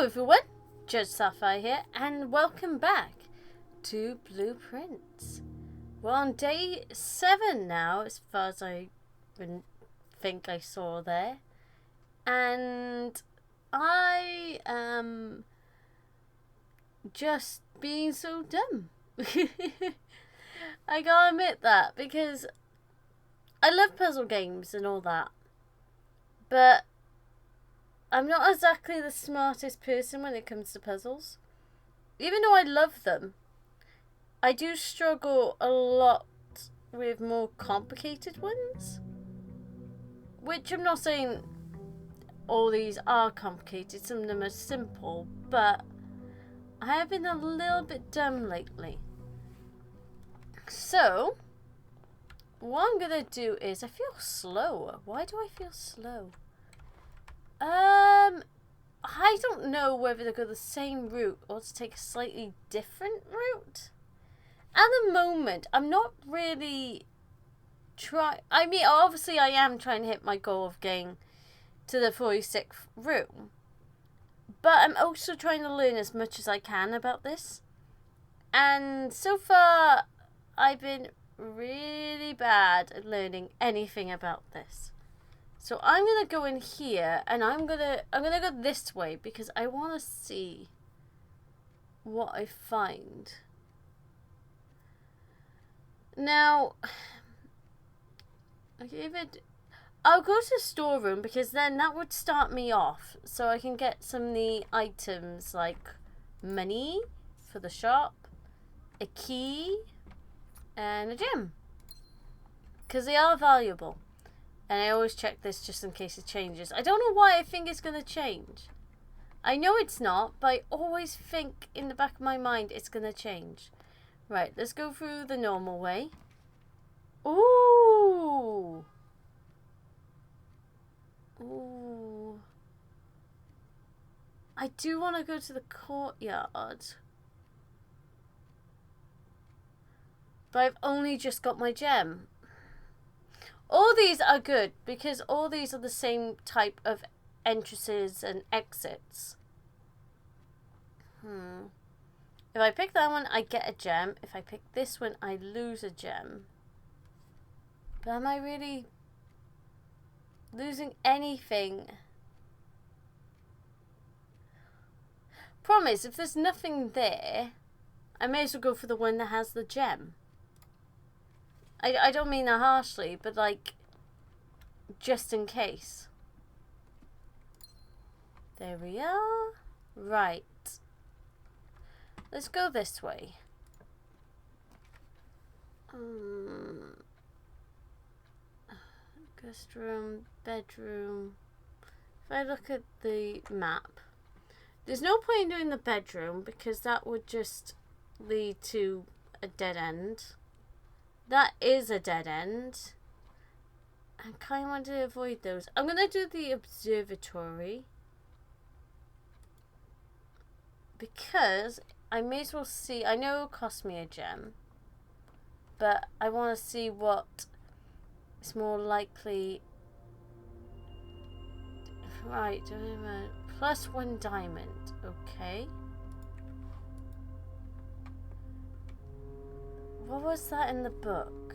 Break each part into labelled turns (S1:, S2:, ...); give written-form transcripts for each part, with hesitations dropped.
S1: Hello everyone, Judge Sapphire here, and welcome back to Blueprints. We're on day 7 now, as far as I think I saw there. And I am just being so dumb. I gotta admit that, because I love puzzle games and all that. But I'm not exactly the smartest person when it comes to puzzles. Even though I love them, I do struggle a lot with more complicated ones. Which I'm not saying all these are complicated, some of them are simple, but I have been a little bit dumb lately. So, what I'm gonna do is, I feel slow. Why do I feel slow? I don't know whether to go the same route or to take a slightly different route. At the moment, I'm not really I mean, obviously I am trying to hit my goal of getting to the 46th room. But I'm also trying to learn as much as I can about this. And so far, I've been really bad at learning anything about this. So I'm gonna go in here, and I'm gonna go this way because I want to see what I find. Now, I'll go to the storeroom because then that would start me off, so I can get some of the items like money for the shop, a key, and a gem, because they are valuable. And I always check this just in case it changes. I don't know why I think it's going to change. I know it's not, but I always think in the back of my mind it's going to change. Right, let's go through the normal way. Ooh. Ooh. I do want to go to the courtyard. But I've only just got my gem. All these are good because all these are the same type of entrances and exits. If I pick that one, I get a gem. If I pick this one, I lose a gem. But am I really losing anything? Problem is, if there's nothing there, I may as well go for the one that has the gem. I don't mean that harshly, but like, just in case. There we are. Right. Let's go this way. Guest room, bedroom. If I look at the map, there's no point in doing the bedroom because that would just lead to a dead end. That is a dead end. I kind of want to avoid those. I'm going to do the observatory. Because I may as well see. I know it'll cost me a gem. But I want to see what is more likely. Right. +1 diamond. Okay. What was that in the book?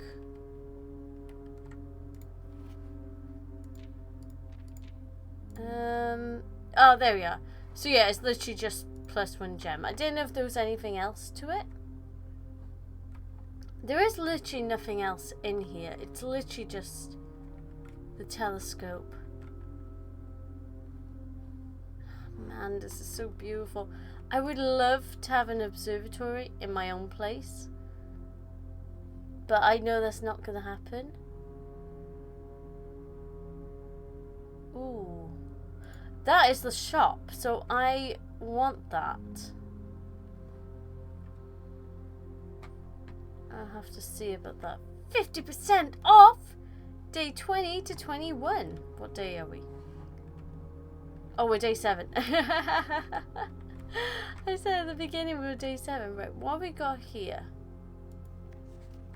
S1: Oh, there we are. So yeah, it's literally just +1 gem. I didn't know if there was anything else to it. There is literally nothing else in here. It's literally just the telescope. Man, this is so beautiful. I would love to have an observatory in my own place. But I know that's not going to happen. Ooh. That is the shop. So I want that. I'll have to see about that. 50% off! Day 20 to 21. What day are we? Oh, we're day 7. I said at the beginning we were day 7. Right, what have we got here?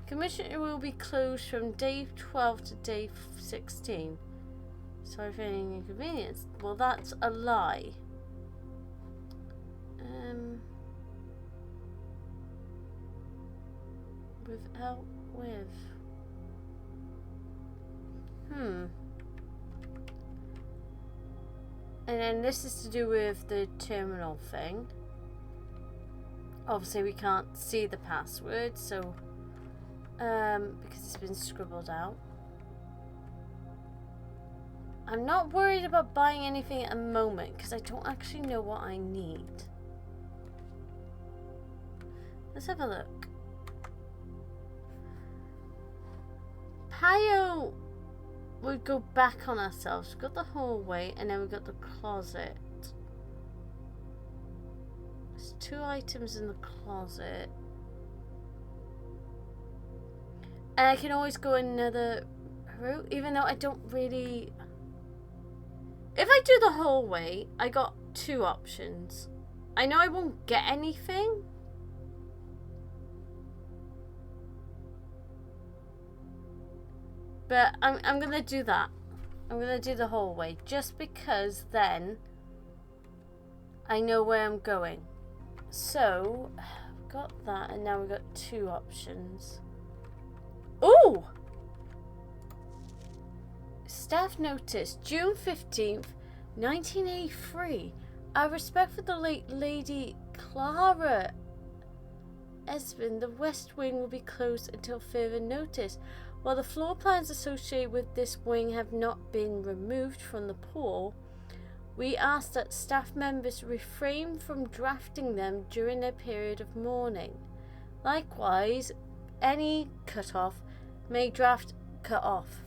S1: Commission will be closed from day 12 to day 16. Sorry for any inconvenience. Well, that's a lie. Without with. And then this is to do with the terminal thing. Obviously we can't see the password, so because it's been scribbled out. I'm not worried about buying anything at the moment because I don't actually know what I need. Let's have a look. Pio would go back on ourselves. We've got the hallway and then we've got the closet. There's 2 items in the closet. And I can always go another route, even though I don't really... If I do the hallway, I got 2 options. I know I won't get anything. But I'm gonna do that. I'm gonna do the hallway just because then I know where I'm going. So I've got that, and now we've got 2 options. Ooh! Staff notice, June 15th, 1983. Out of respect for the late Lady Clara Esmond, the West Wing will be closed until further notice. While the floor plans associated with this wing have not been removed from the pool, we ask that staff members refrain from drafting them during their period of mourning. Likewise, any cut-off may draft cut-off.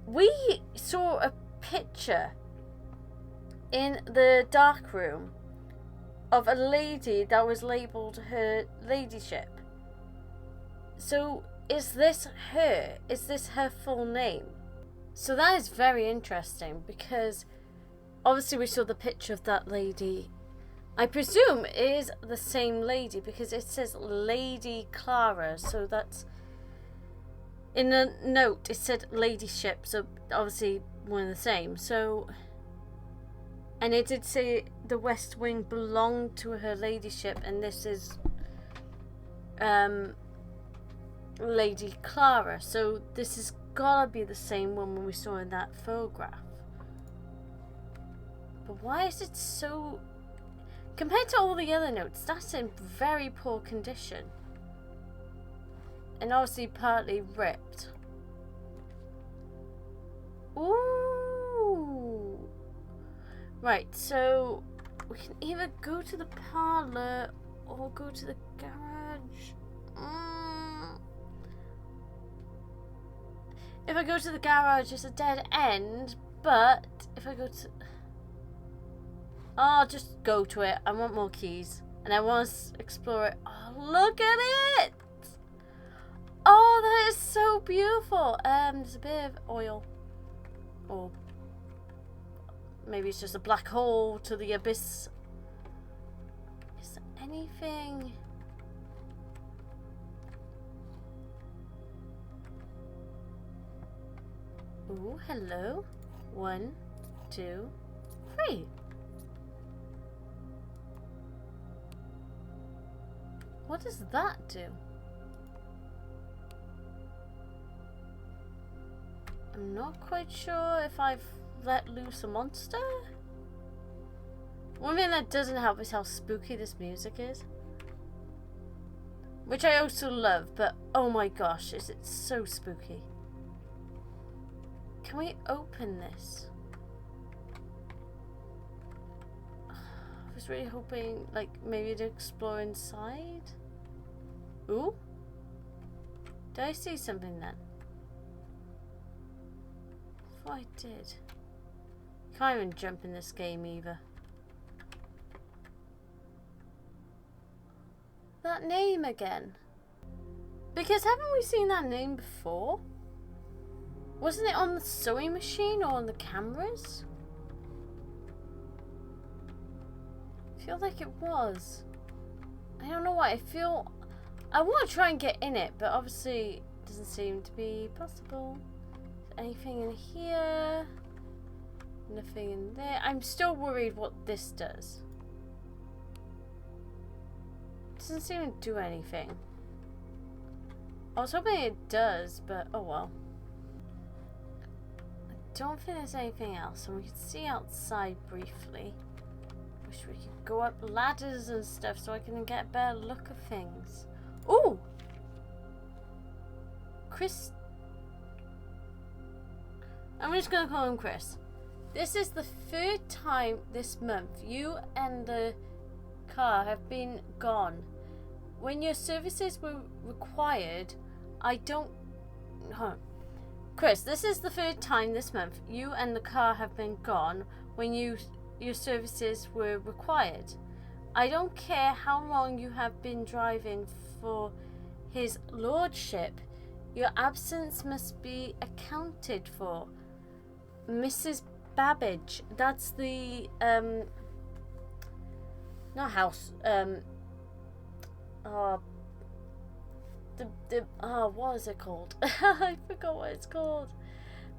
S1: We saw a picture in the dark room of a lady that was labelled her ladyship. So is this her? Is this her full name? So that is very interesting because obviously we saw the picture of that lady. I presume it is the same lady because it says Lady Clara, so that's... In the note it said ladyship, so obviously one and the same. So, and it did say the West Wing belonged to her ladyship, and this is Lady Clara. So this has gotta be the same one we saw in that photograph. But why is it so... Compared to all the other notes, that's in very poor condition. And obviously partly ripped. Ooh. Right, so we can either go to the parlour or go to the garage. If I go to the garage, it's a dead end. But if I go to... I'll just go to it. I want more keys. And I want to explore it. Oh, look at it! Oh, that is so beautiful. There's a bit of oil. Or maybe it's just a black hole to the abyss. Is there anything? Ooh, hello. 1, 2, 3. What does that do? I'm not quite sure if I've let loose a monster. One thing that doesn't help is how spooky this music is. Which I also love, but oh my gosh, is it so spooky. Can we open this? I was really hoping, like, maybe to explore inside. Ooh? Did I see something then? I thought I did. Can't even jump in this game either. That name again. Because haven't we seen that name before? Wasn't it on the sewing machine or on the cameras? I feel like it was. I don't know why. I feel... I want to try and get in it, but obviously it doesn't seem to be possible. Anything in here? Nothing in there. I'm still worried what this does. doesn't seem to do anything. I was hoping it does, but oh well. I don't think there's anything else, and we can see outside briefly. Wish we could go up ladders and stuff so I can get a better look of things. Ooh! Chris. I'm just gonna call him Chris. This is the third time this month you and the car have been gone. When your services were required, I don't... Chris, this is the third time this month you and the car have been gone when your services were required. I don't care how long you have been driving for his lordship. Your absence must be accounted for. Mrs. Babbage, that's the, not house, what is it called? I forgot what it's called.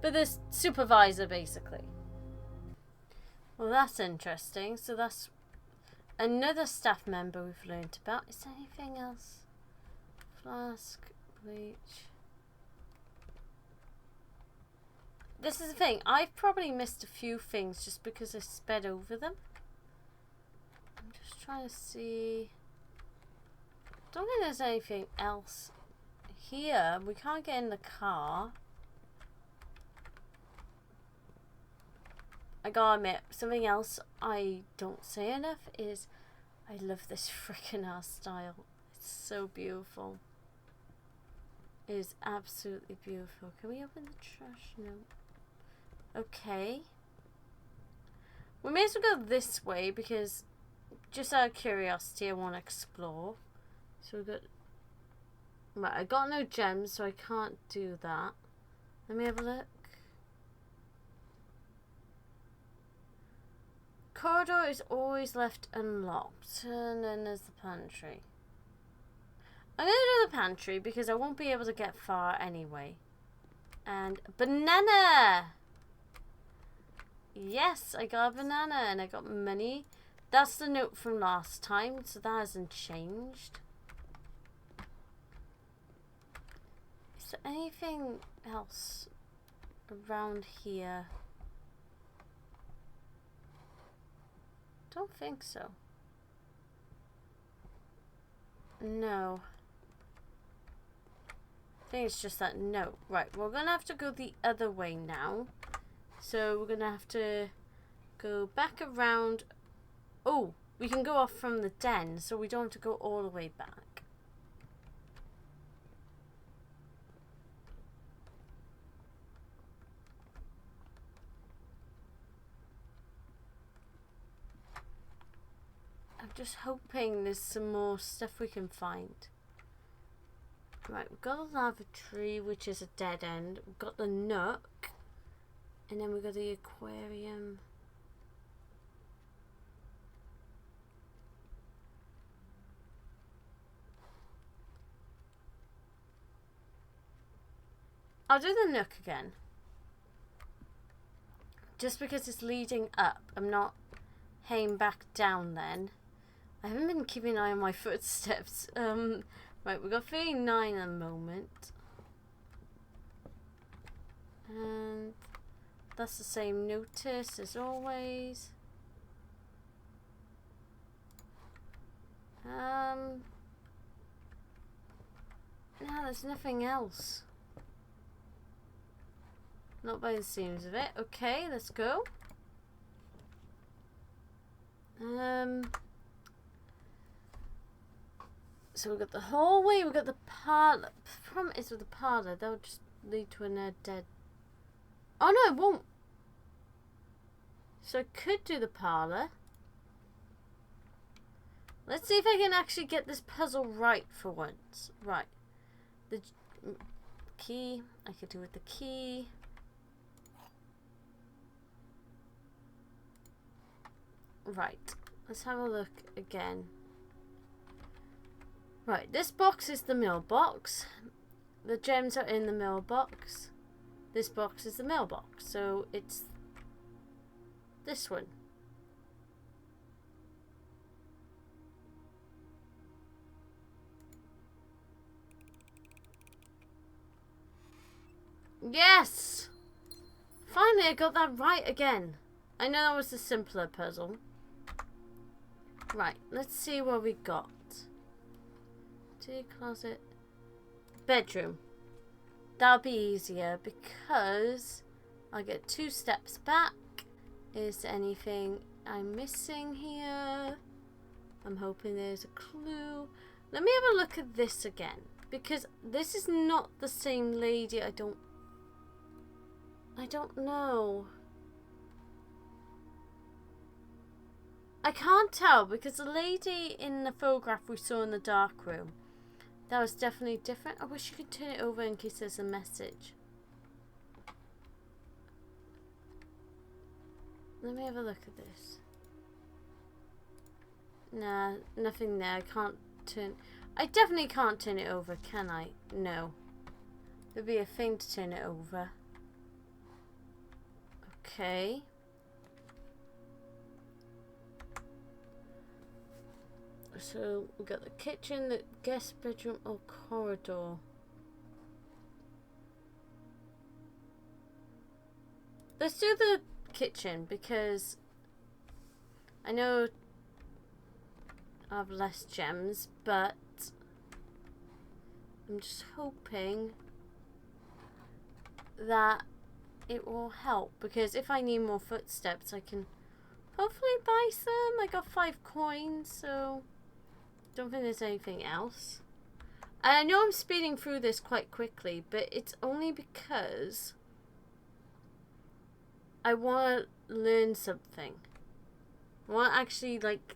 S1: But the supervisor, basically. Well, that's interesting. So that's another staff member we've learned about. Is there anything else? Flask, bleach. This is the thing. I've probably missed a few things just because I sped over them. I'm just trying to see. Don't think there's anything else here. We can't get in the car. I gotta admit, something else I don't say enough is I love this freaking hairstyle. It's so beautiful. It is absolutely beautiful. Can we open the trash? No. Okay. We may as well go this way because just out of curiosity I want to explore. So we've got... Right, I got no gems so I can't do that. Let me have a look. Corridor is always left unlocked. And then there's the pantry. I'm going to do the pantry because I won't be able to get far anyway. And banana! Yes, I got a banana and I got money. That's the note from last time, so that hasn't changed. Is there anything else around here? Don't think so. No. I think it's just that note. Right, we're gonna have to go the other way now. So we're gonna have to go back around. Oh, we can go off from the den, so we don't have to go all the way back. I'm just hoping there's some more stuff we can find. Right, we've got the lavatory, which is a dead end. We've got the nook. And then we've got the aquarium. I'll do the nook again. Just because it's leading up. I'm not heading back down then. I haven't been keeping an eye on my footsteps. Right, we've got 39 at the moment. And that's the same notice as always. No, there's nothing else. Not by the seams of it. Okay, let's go. So we've got the hallway, we've got the parlour. The problem is with the parlour, that'll just lead to a dead... Oh no, it won't. So I could do the parlour. Let's see if I can actually get this puzzle right for once. Right. The key. I could do with the key. Right. Let's have a look again. Right. This box is the mailbox. The gems are in the mailbox. This box is the mailbox. So it's this one. Yes! Finally, I got that right again. I know that was a simpler puzzle. Right, let's see what we got. Tea closet. Bedroom. That'll be easier because I'll get 2 steps back. Is there anything I'm missing here? I'm hoping there's a clue. Let me have a look at this again. Because this is not the same lady. I don't know. I can't tell because the lady in the photograph we saw in the dark room, that was definitely different. I wish you could turn it over in case there's a message. Let me have a look at this. Nah, nothing there. I can't turn... I definitely can't turn it over, can I? No. There'd be a thing to turn it over. Okay. So, we got the kitchen, the guest bedroom, or corridor. Let's do the kitchen because I know I have less gems, but I'm just hoping that it will help because if I need more footsteps I can hopefully buy some. I got 5 coins, so don't think there's anything else. And I know I'm speeding through this quite quickly, but it's only because I want to learn something. I want to actually like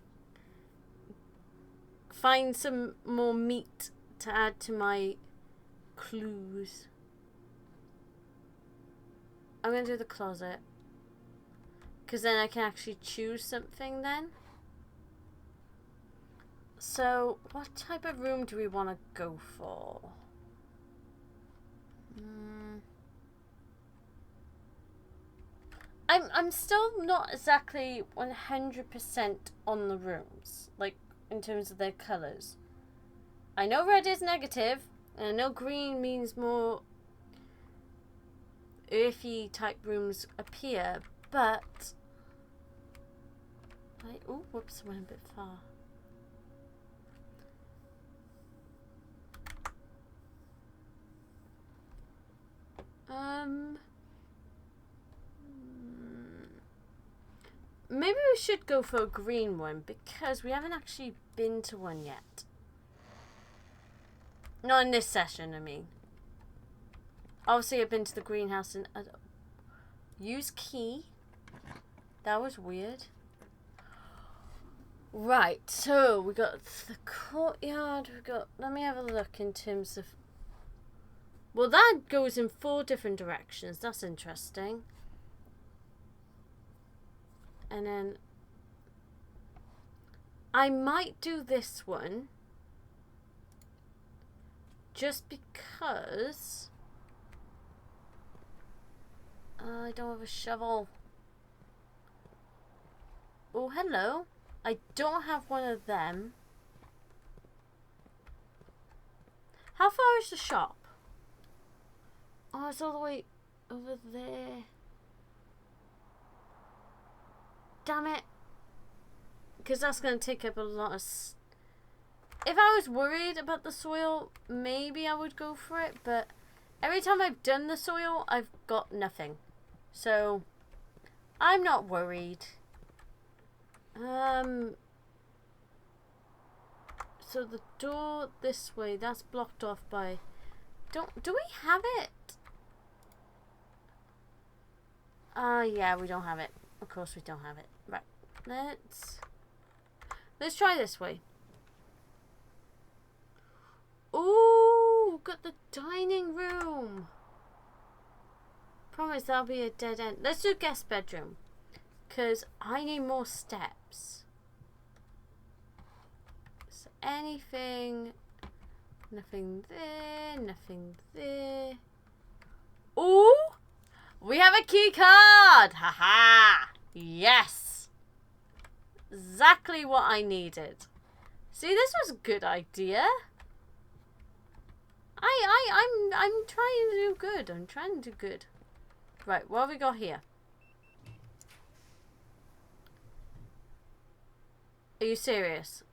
S1: find some more meat to add to my clues. I'm going to do the closet because then I can actually choose something then. So, what type of room do we want to go for? I'm still not exactly 100% on the rooms, like in terms of their colours. I know red is negative, and I know green means more earthy type rooms appear, but oh, whoops, I went a bit far. Maybe we should go for a green one because we haven't actually been to one yet. Not in this session, I mean. Obviously, I've been to the greenhouse and use key. That was weird. Right, so we got the courtyard. We got. Let me have a look in terms of. Well, that goes in 4 different directions. That's interesting. And then I might do this one just because I don't have a shovel. Oh, hello. I don't have one of them. How far is the shop? Oh, it's all the way over there. Damn it. Because that's going to take up a lot of... If I was worried about the soil, maybe I would go for it. But every time I've done the soil, I've got nothing. So, I'm not worried. So the door this way, that's blocked off by... Do we have it? Yeah, we don't have it. Of course we don't have it. Right. Let's try this way. Ooh, got the dining room. Promise that'll be a dead end. Let's do guest bedroom. Because I need more steps. So anything... Nothing there, nothing there. Ooh! We have a key card! Haha! Yes! Exactly what I needed. See, this was a good idea. I'm trying to do good. I'm trying to do good. Right, what have we got here? Are you serious?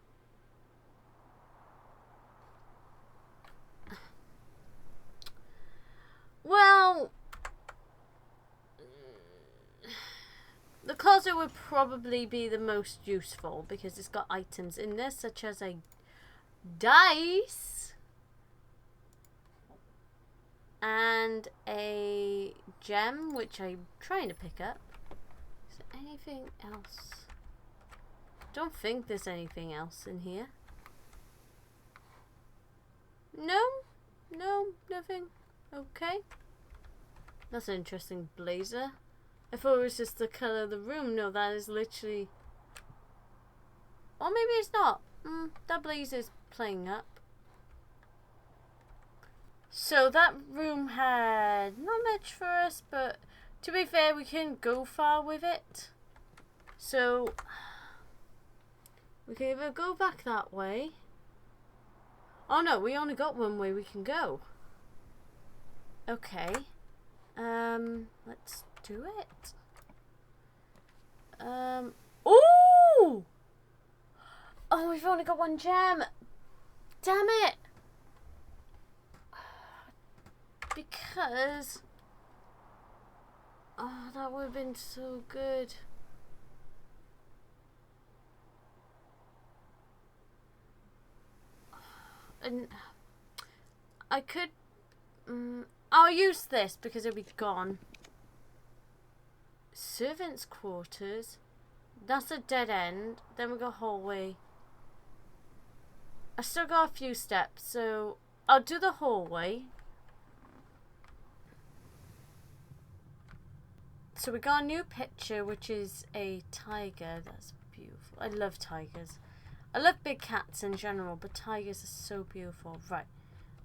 S1: Well, the closet would probably be the most useful because it's got items in there such as a dice and a gem, which I'm trying to pick up. Is there anything else? Don't think there's anything else in here. No, nothing. Okay. That's an interesting blazer. I thought it was just the colour of the room. No, that is literally... Or maybe it's not. That blazer's playing up. So that room had not much for us, but to be fair, we couldn't go far with it. So we can either go back that way. Oh no, we only got one way we can go. Okay. Let's do it. Ooh! Oh, we've only got one gem. Damn it. Because... Oh, that would have been so good. And I could... I'll use this because it'll be gone. Servants' quarters. That's a dead end. Then we got hallway. I still got a few steps, so I'll do the hallway. So we got a new picture, which is a tiger. That's beautiful. I love tigers. I love big cats in general, but tigers are so beautiful. Right.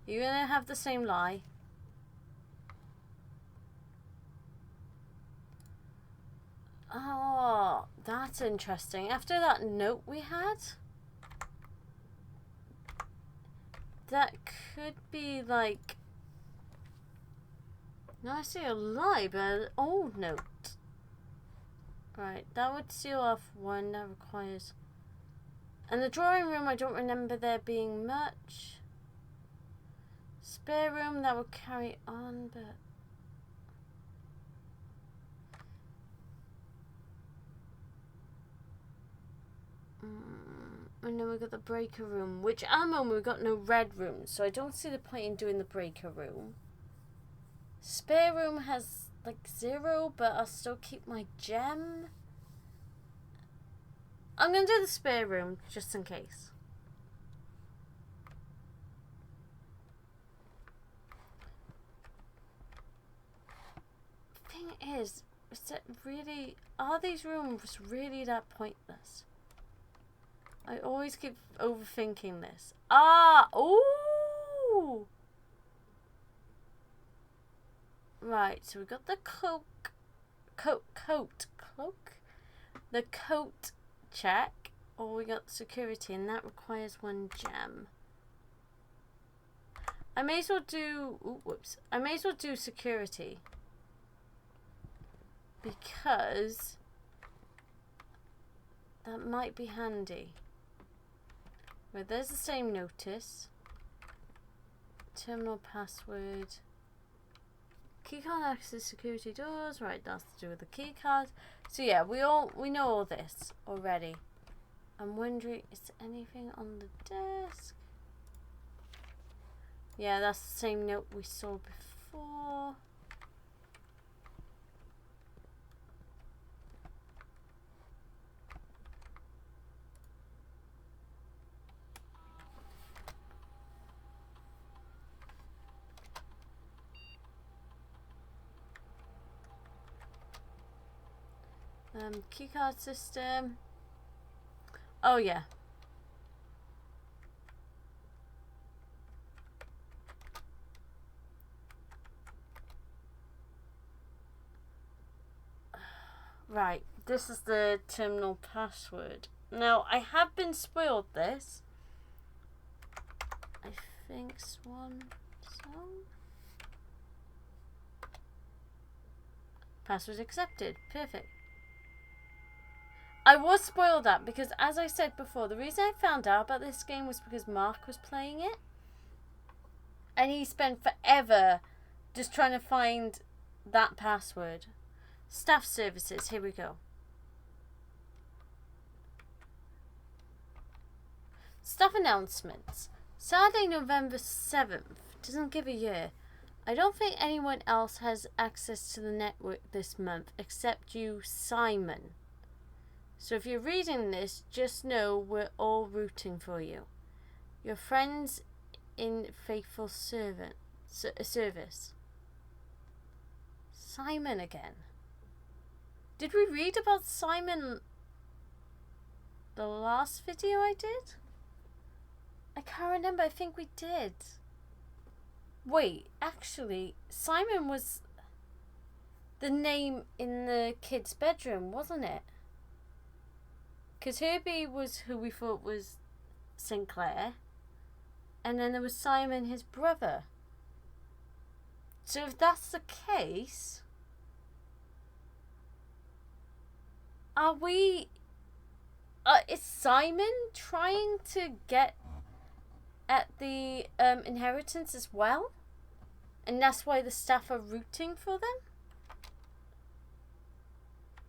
S1: You're going to have the same lie. Oh, that's interesting. After that note we had, that could be like, not necessarily a lie, but an old note. Right, that would seal off one. That requires... And the drawing room, I don't remember there being much. Spare room, that would carry on, but... And then we got the breaker room, which at the moment we've got no red rooms, so I don't see the point in doing the breaker room. Spare room has like 0, but I'll still keep my gem. I'm going to do the spare room just in case. Thing is it really... Are these rooms really that pointless? I always keep overthinking this. Ah! Ooh! Right, so we got the cloak. Cloak? The coat check. Or we got security, and that requires 1 gem. I may as well do... Ooh, whoops. I may as well do security. Because... that might be handy. Right, there's the same notice. Terminal password. Keycard access security doors. Right, that's to do with the keycard. So yeah, we know all this already. I'm wondering, is there anything on the desk? Yeah, that's the same note we saw before. Keycard system. Oh yeah. Right, this is the terminal password. Now, I have been spoiled this. I think Swan So, password accepted. Perfect. I was spoiled that because, as I said before, the reason I found out about this game was because Mark was playing it. And he spent forever just trying to find that password. Staff services, here we go. Staff announcements. Saturday, November 7th. Doesn't give a year. I don't think anyone else has access to the network this month except you, Simon. So if you're reading this, just know we're all rooting for you. Your friends in faithful service. Simon again. Did we read about Simon the last video I did? I can't remember. I think we did. Wait, actually, Simon was the name in the kid's bedroom, wasn't it? Because Herbie was who we thought was Sinclair. And then there was Simon, his brother. So if that's the case, are we... is Simon trying to get at the inheritance as well? And that's why the staff are rooting for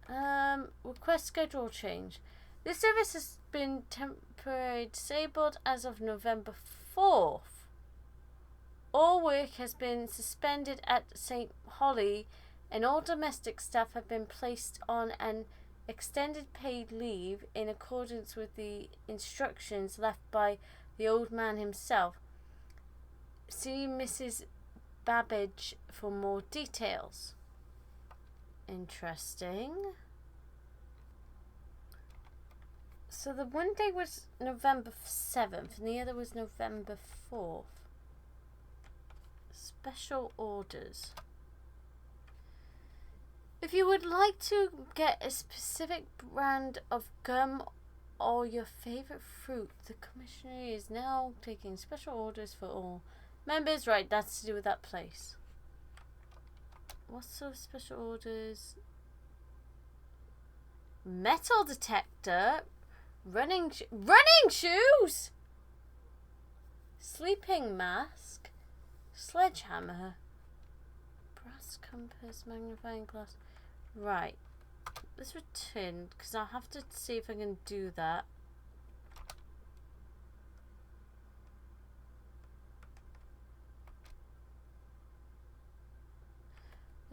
S1: them? Request schedule change. This service has been temporarily disabled as of November 4th. All work has been suspended at St. Holly and all domestic staff have been placed on an extended paid leave in accordance with the instructions left by the old man himself. See Mrs. Babbage for more details. Interesting. So the one day was November 7th and the other was November 4th. Special orders. If you would like to get a specific brand of gum or your favorite fruit, the commissioner is now taking special orders for all members. Right, that's to do with that place. What sort of special orders? Metal detector, running shoes, sleeping mask, sledgehammer, brass compass, magnifying glass. Right, let's return because I'll have to see if I can do that.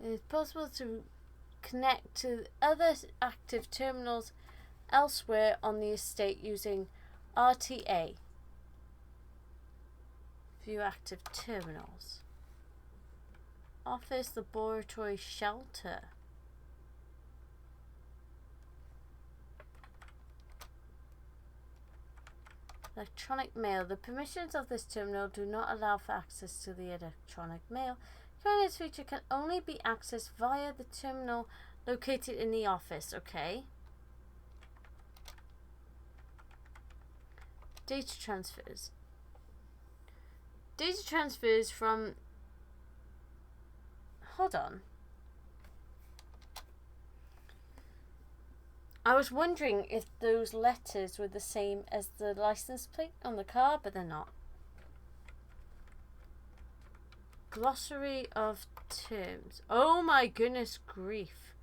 S1: It's possible to connect to other active terminals elsewhere on the estate using RTA. View active terminals. Office, laboratory, shelter. Electronic mail. The permissions of this terminal do not allow for access to the electronic mail. This feature can only be accessed via the terminal located in the office. Okay. Data transfers. Data transfers from... Hold on. I was wondering if those letters were the same as the license plate on the car, but they're not. Glossary of terms. Oh my goodness grief.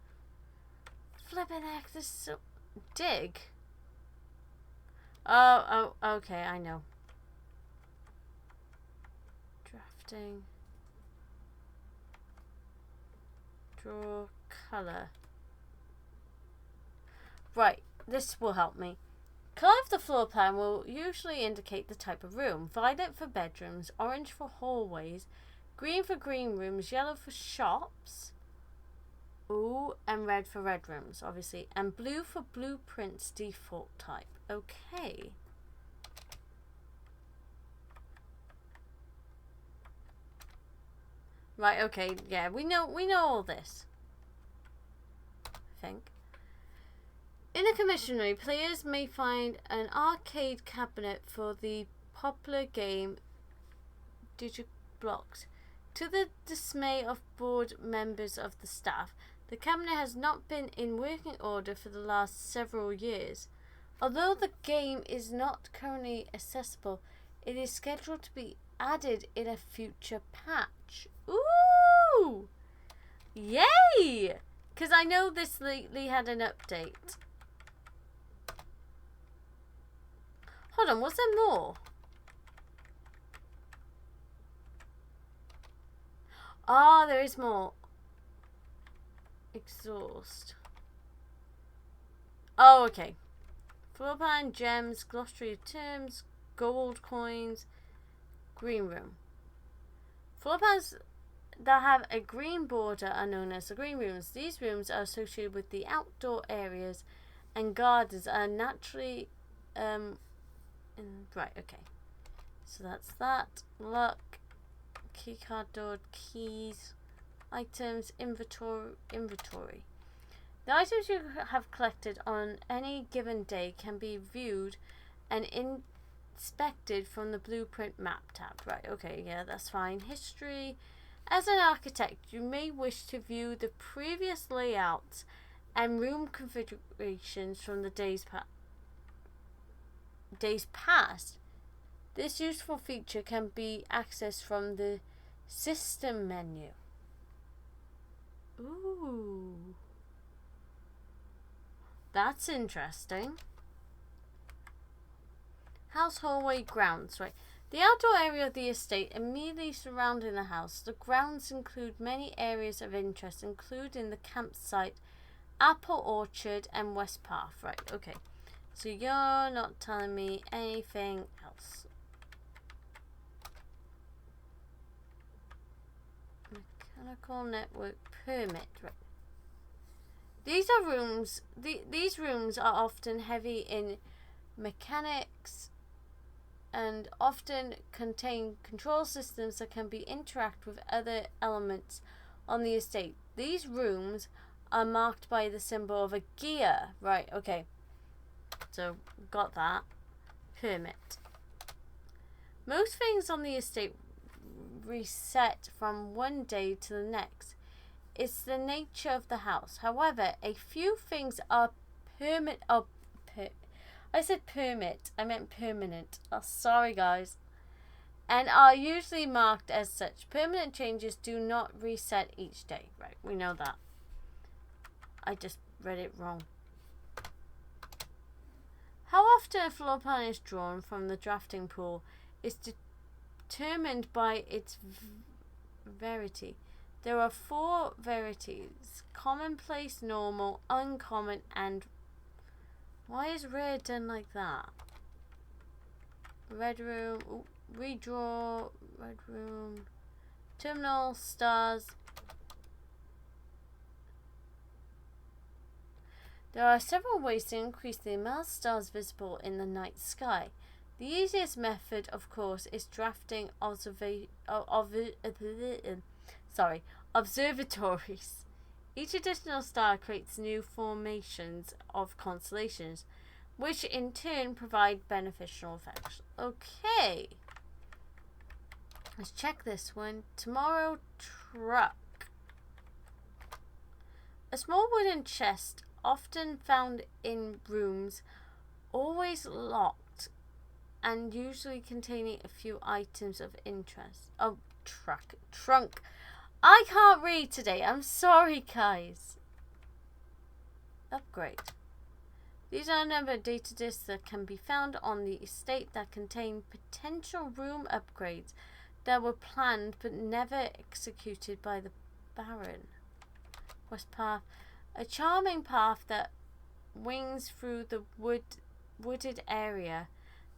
S1: Flippin' heck, this is so... Dig? Oh, okay, I know. Drafting. Draw color. Right, this will help me. Color of the floor plan will usually indicate the type of room. Violet for bedrooms, orange for hallways, green for green rooms, yellow for shops. Ooh, and red for red rooms, obviously. And blue for blueprints default type. Okay. Right, okay, yeah, we know all this. I think. In the commissionery, players may find an arcade cabinet for the popular game blocked. To the dismay of board members of the staff, the cabinet has not been in working order for the last several years. Although the game is not currently accessible, it is scheduled to be added in a future patch. Ooh! Yay! Because I know this lately had an update. Hold on, was there more? Ah, there is more. Exhaust. Oh, okay. Floor plan, gems, glossary of terms, gold coins, green room. Floor plans that have a green border are known as the green rooms. These rooms are associated with the outdoor areas and gardens are naturally right, okay. So that's that. Luck, keycard door, keys, items, inventory. The items you have collected on any given day can be viewed and inspected from the blueprint map tab. Right, okay, yeah, that's fine. History. As an architect, you may wish to view the previous layouts and room configurations from the days past. This useful feature can be accessed from the system menu. Ooh. That's interesting. House hallway grounds, right. The outdoor area of the estate immediately surrounding the house. The grounds include many areas of interest, including the campsite, apple orchard, and West Path. Right, okay. So you're not telling me anything else. Mechanical network permit, right. These are rooms. These rooms are often heavy in mechanics and often contain control systems that can be interact with other elements on the estate. These rooms are marked by the symbol of a gear. Right, okay. So, got that. Permit. Most things on the estate reset from one day to the next. It's the nature of the house. However, a few things are I said permit. I meant permanent. Oh, sorry, guys. And are usually marked as such. Permanent changes do not reset each day. Right, we know that. I just read it wrong. How often a floor plan is drawn from the drafting pool is determined by its variety. There are 4 varieties: commonplace, normal, uncommon, and... Why is red done like that? Red room, redraw, red room, terminal, stars. There are several ways to increase the amount of stars visible in the night sky. The easiest method, of course, is drafting observatories. Each additional star creates new formations of constellations, which in turn provide beneficial effects. Okay. Let's check this one. Tomorrow truck. A small wooden chest, often found in rooms, always locked, and usually containing a few items of interest. Oh, trunk. I can't read today. I'm sorry, guys. Upgrade. These are a number of data disks that can be found on the estate that contain potential room upgrades that were planned but never executed by the Baron. West Path. A charming path that wings through the wooded area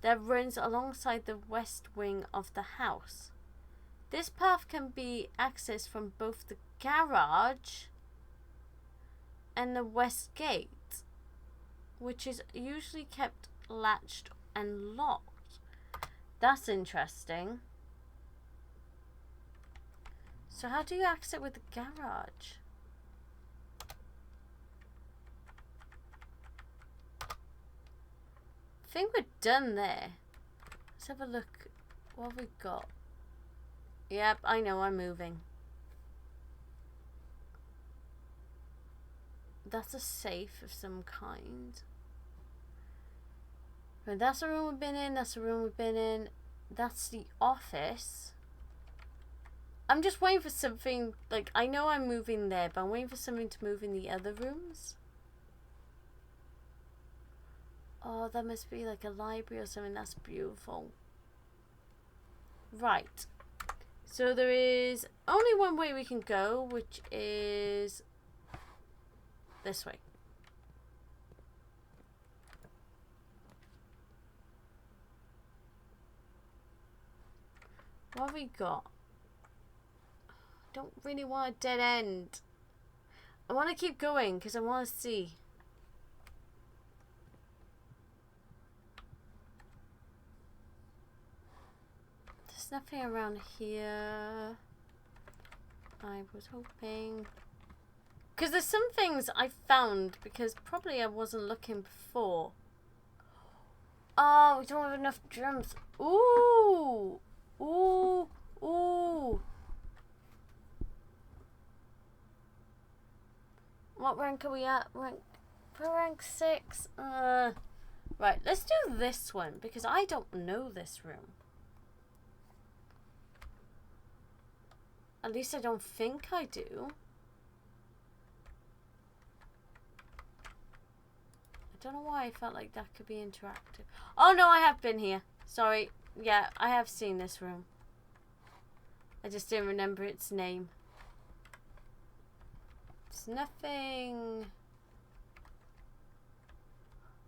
S1: that runs alongside the west wing of the house. This path can be accessed from both the garage and the west gate, which is usually kept latched and locked. That's interesting. So how do you access with the garage? I think we're done there. Let's have a look. What have we got? Yep, I know, I'm moving. That's a safe of some kind. Right, that's the room we've been in, that's the room we've been in. That's the office. I'm just waiting for something, like, I know I'm moving there, but I'm waiting for something to move in the other rooms. Oh, that must be like a library or something. That's beautiful. Right. So there is only one way we can go, which is this way. What have we got? I don't really want a dead end. I want to keep going because I want to see. There's nothing around here. I was hoping. Because there's some things I found because probably I wasn't looking before. Oh, we don't have enough drums. Ooh. Ooh. Ooh. What rank are we at? Rank 6. Right, let's do this one because I don't know this room. At least I don't think I do. I don't know why I felt like that could be interactive. Oh no, I have been here. Sorry. Yeah, I have seen this room. I just didn't remember its name. It's nothing.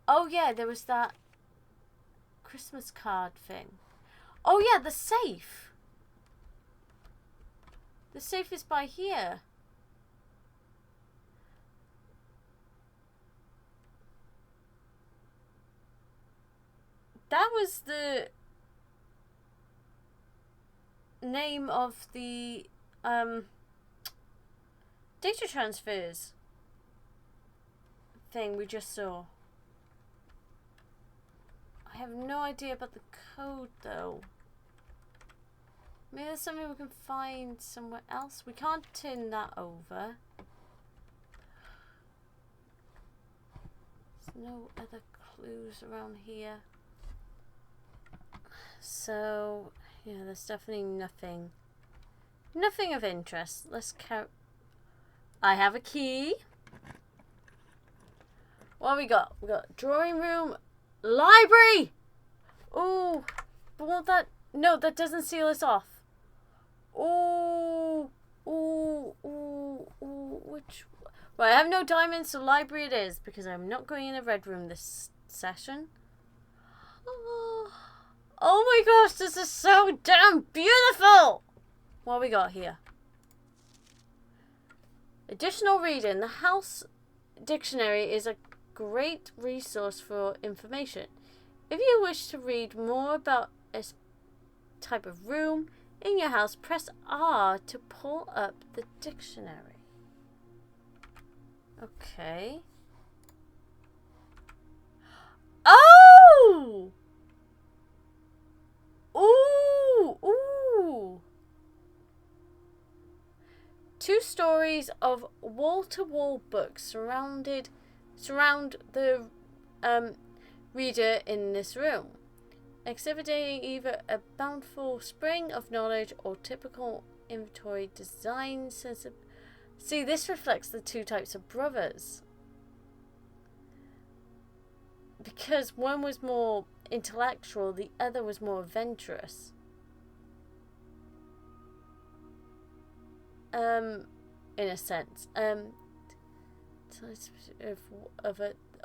S1: Oh yeah, there was that Christmas card thing. Oh yeah, the safe. The safe is by here. That was the name of the data transfers thing we just saw. I have no idea about the code though. Maybe there's something we can find somewhere else. We can't turn that over. There's no other clues around here. So, yeah, there's definitely nothing. Nothing of interest. Let's count. I have a key. What have we got? We got drawing room, library. Ooh, but won't that? No, that doesn't seal us off. Ooh, ooh, ooh, ooh. Which? Right, I have no diamonds, so library it is because I'm not going in a red room this session. Oh my gosh, this is so damn beautiful. What have we got here? Additional reading. The House Dictionary is a great resource for information. If you wish to read more about a type of room in your house, press R to pull up the dictionary. Okay. Oh! Ooh! Ooh! 2 stories of wall-to-wall books surround the reader in this room, exhibiting either a bountiful spring of knowledge or typical inventory design. See, this reflects the 2 types of brothers. Because one was more intellectual, the other was more adventurous. In a sense.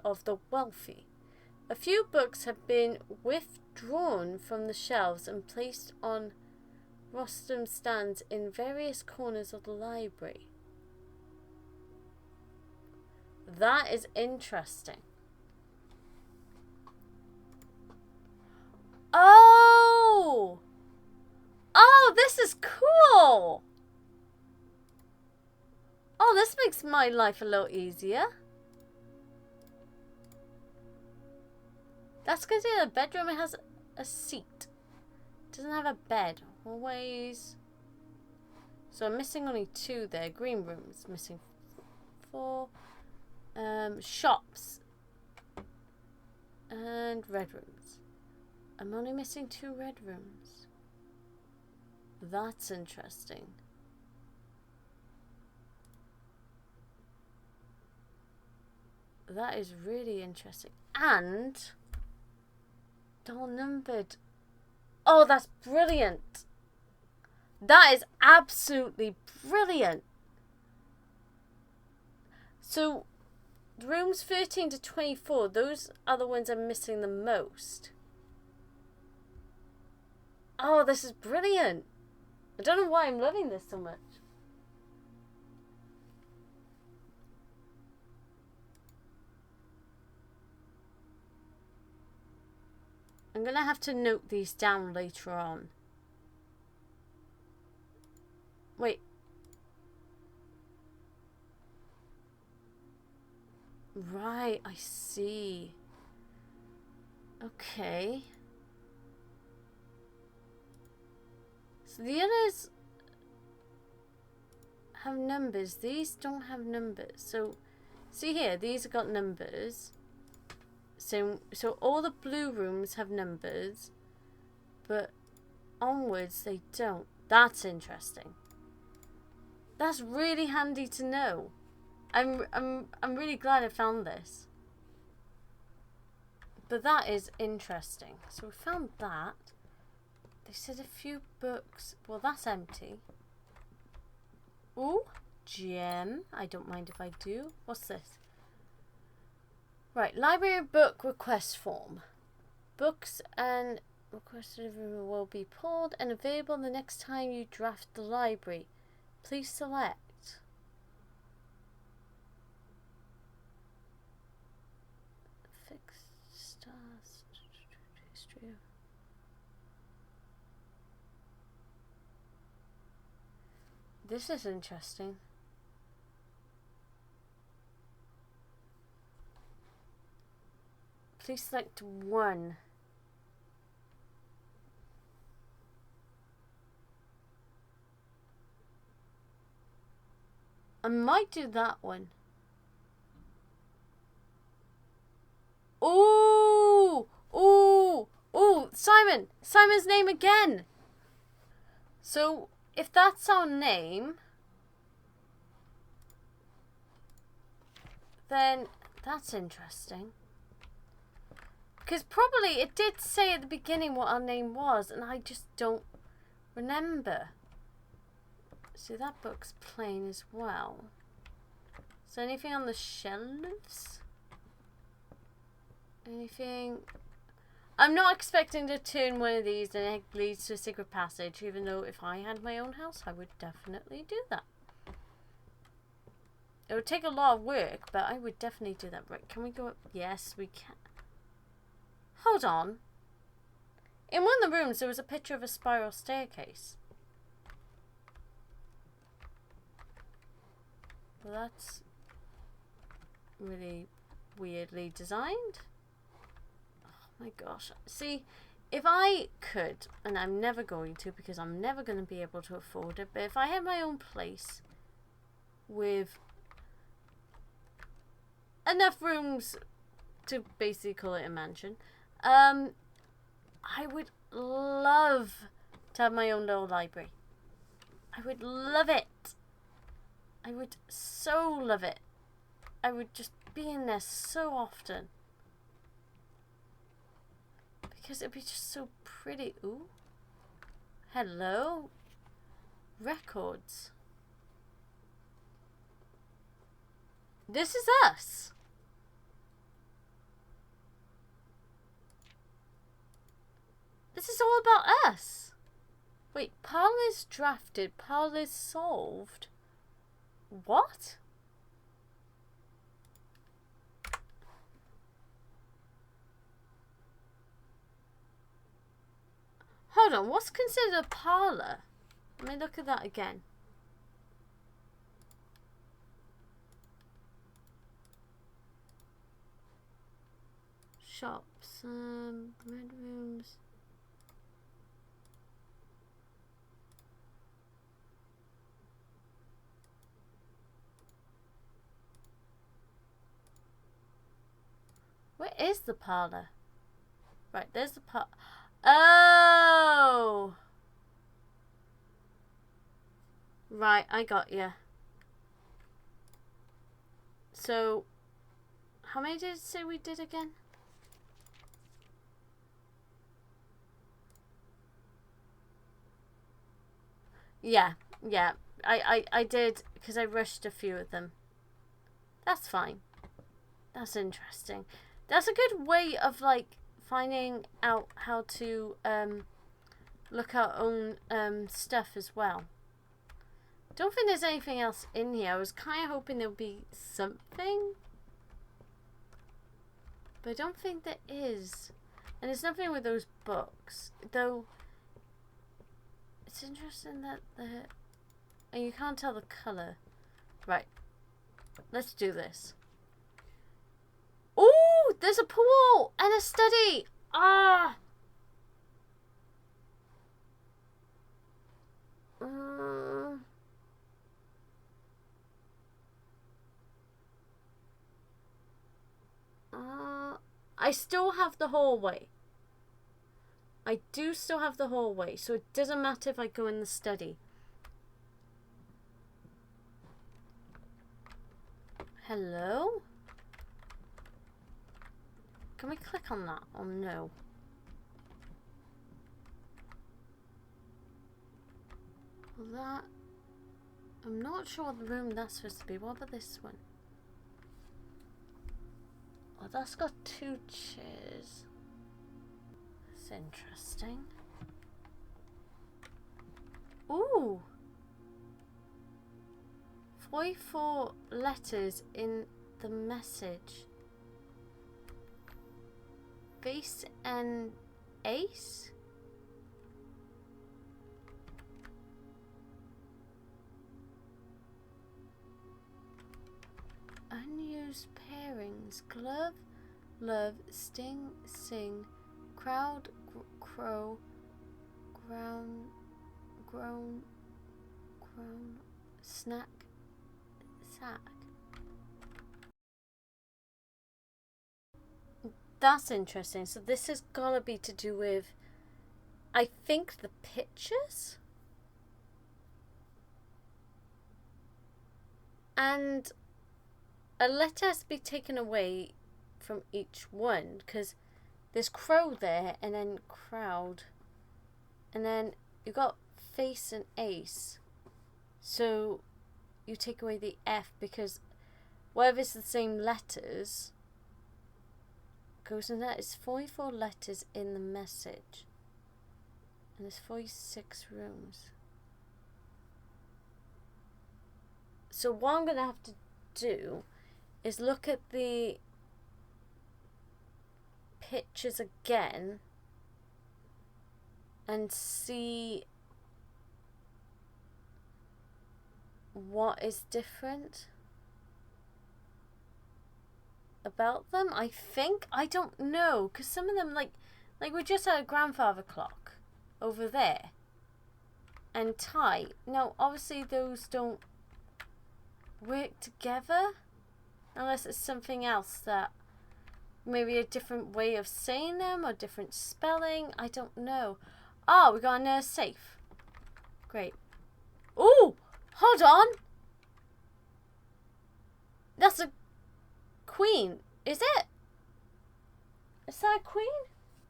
S1: Of the wealthy. A few books have been withdrawn from the shelves and placed on rostrum stands in various corners of the library. That is interesting. Oh! Oh, this is cool! Oh, this makes my life a lot easier. That's because in a bedroom it has a seat. It doesn't have a bed. Always. So I'm missing only 2 there. Green rooms, missing 4. Shops. And red rooms. I'm only missing 2 red rooms. That's interesting. That is really interesting. And they're all numbered. Oh, that's brilliant. That is absolutely brilliant. So, rooms 13 to 24, those are the ones I'm missing the most. Oh, this is brilliant. I don't know why I'm loving this so much. I'm going to have to note these down later on. Wait. Right, I see. Okay. So the others have numbers. These don't have numbers. So, see here, these have got numbers. So all the blue rooms have numbers, but onwards they don't. That's interesting. That's really handy to know. I'm really glad I found this. But that is interesting. So we found that. They said a few books. Well, that's empty. Ooh, gem. I don't mind if I do. What's this? Right, library book request form. Books and requested will be pulled and available the next time you draft the library. Please select. Fixed stars. History of. This is interesting. Please select 1. I might do that one. Ooh! Ooh! Ooh! Simon! Simon's name again! So, if that's our name, then that's interesting. Because probably it did say at the beginning what our name was, and I just don't remember. See, that book's plain as well. Is there anything on the shelves? Anything? I'm not expecting to turn one of these and it leads to a secret passage, even though if I had my own house, I would definitely do that. It would take a lot of work, but I would definitely do that. Right, can we go up? Yes, we can. Hold on. In one of the rooms, there was a picture of a spiral staircase. Well, that's really weirdly designed. Oh my gosh. See, if I could, and I'm never going to because I'm never going to be able to afford it, but if I had my own place with enough rooms to basically call it a mansion, I would love to have my own little library. I would love it. I would so love it. I would just be in there so often. Because it'd be just so pretty. Ooh. Hello. Records. This is us. This is all about us. Wait, Parlor's drafted, Parlor's solved. What? Hold on, what's considered a parlor? Let me look at that again. Shops, red rooms. is the parlor? Right, there's the Oh! Right, I got you. So, how many did it say we did again? Yeah. I did, because I rushed a few of them. That's fine. That's interesting. That's a good way of, like, finding out how to look our own stuff as well. Don't think there's anything else in here. I was kind of hoping there would be something, but I don't think there is. And there's nothing with those books, though. It's interesting that and you can't tell the color. Right, let's do this. Ooh, there's a pool and a study. Ah. I still have the hallway. I do still have the hallway, so it doesn't matter if I go in the study. Hello? Can we click on that or no? Well, that... I'm not sure what the room that's supposed to be. What about this one? Oh, that's got 2 chairs. That's interesting. Ooh! 44 letters in the message. Face and ace? Unused pairings. Glove, love, sting, sing, crowd, crow, ground, groan, snack, sack. That's interesting. So this has gotta be to do with, I think, the pictures? And a letter has to be taken away from each one, because there's crow there, and then crowd, and then you got face and ace. So you take away the F, because whatever it's the same letters goes in that. It's 44 letters in the message, and there's 46 rooms. So what I'm gonna have to do is look at the pictures again and see what is different about them. I think, I don't know, because some of them, like we just had a grandfather clock over there and tie. Now obviously those don't work together unless it's something else, that maybe a different way of saying them or different spelling. I don't know. Oh, we got a safe. Great. Ooh, hold on. That's a queen. Is it? Is that a queen?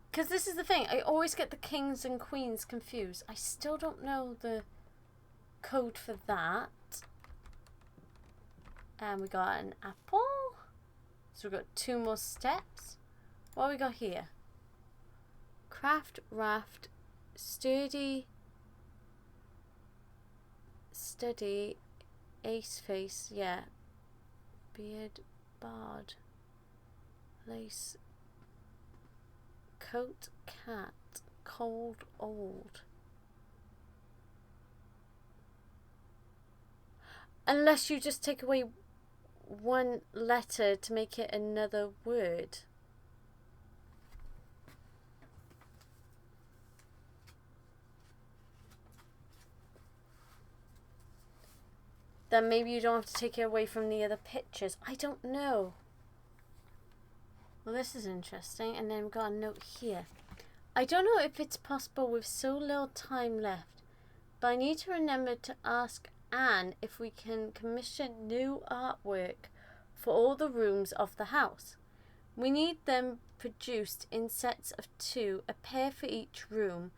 S1: Because this is the thing. I always get the kings and queens confused. I still don't know the code for that. And we got an apple. So we've got 2 more steps. What we got here? Craft, raft, sturdy, study, ace face, yeah. Beard, bard, lace, coat, cat, cold, old. Unless you just take away 1 letter to make it another word. Then maybe you don't have to take it away from the other pictures. I don't know. Well, this is interesting. And then we've got a note here. I don't know if it's possible with so little time left, but I need to remember to ask Anne if we can commission new artwork for all the rooms of the house. We need them produced in sets of 2, a pair for each room.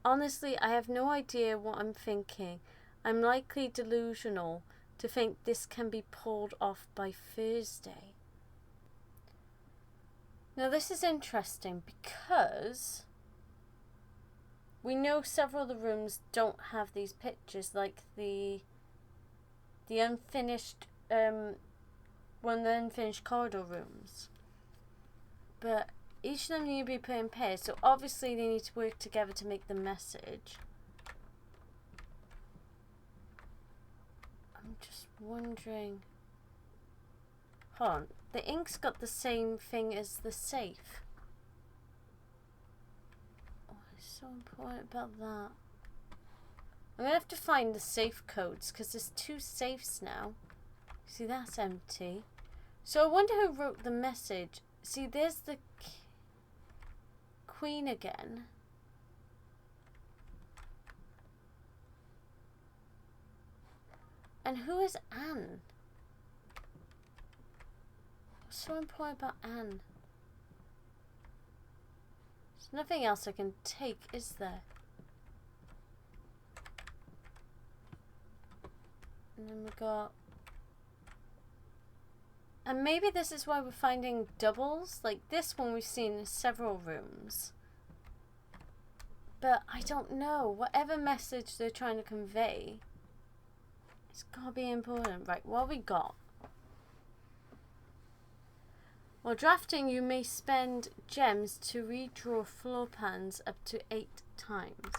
S1: Honestly, I have no idea what I'm thinking. I'm likely delusional to think this can be pulled off by Thursday. Now this is interesting because we know several of the rooms don't have these pictures, like the unfinished the unfinished corridor rooms. But each of them need to be put in pairs, so obviously they need to work together to make the message. I'm just wondering. Hold on. The ink's got the same thing as the safe. What's so important about that? I'm going to have to find the safe codes because there's 2 safes now. See, that's empty. So I wonder who wrote the message. See, there's the Queen again. And who is Anne? What's so important about Anne? There's nothing else I can take, is there? And then we got... And maybe this is why we're finding doubles. Like this one we've seen in several rooms. But I don't know. Whatever message they're trying to convey, it's got to be important. Right, what have we got? While drafting, you may spend gems to redraw floor plans up to 8 times.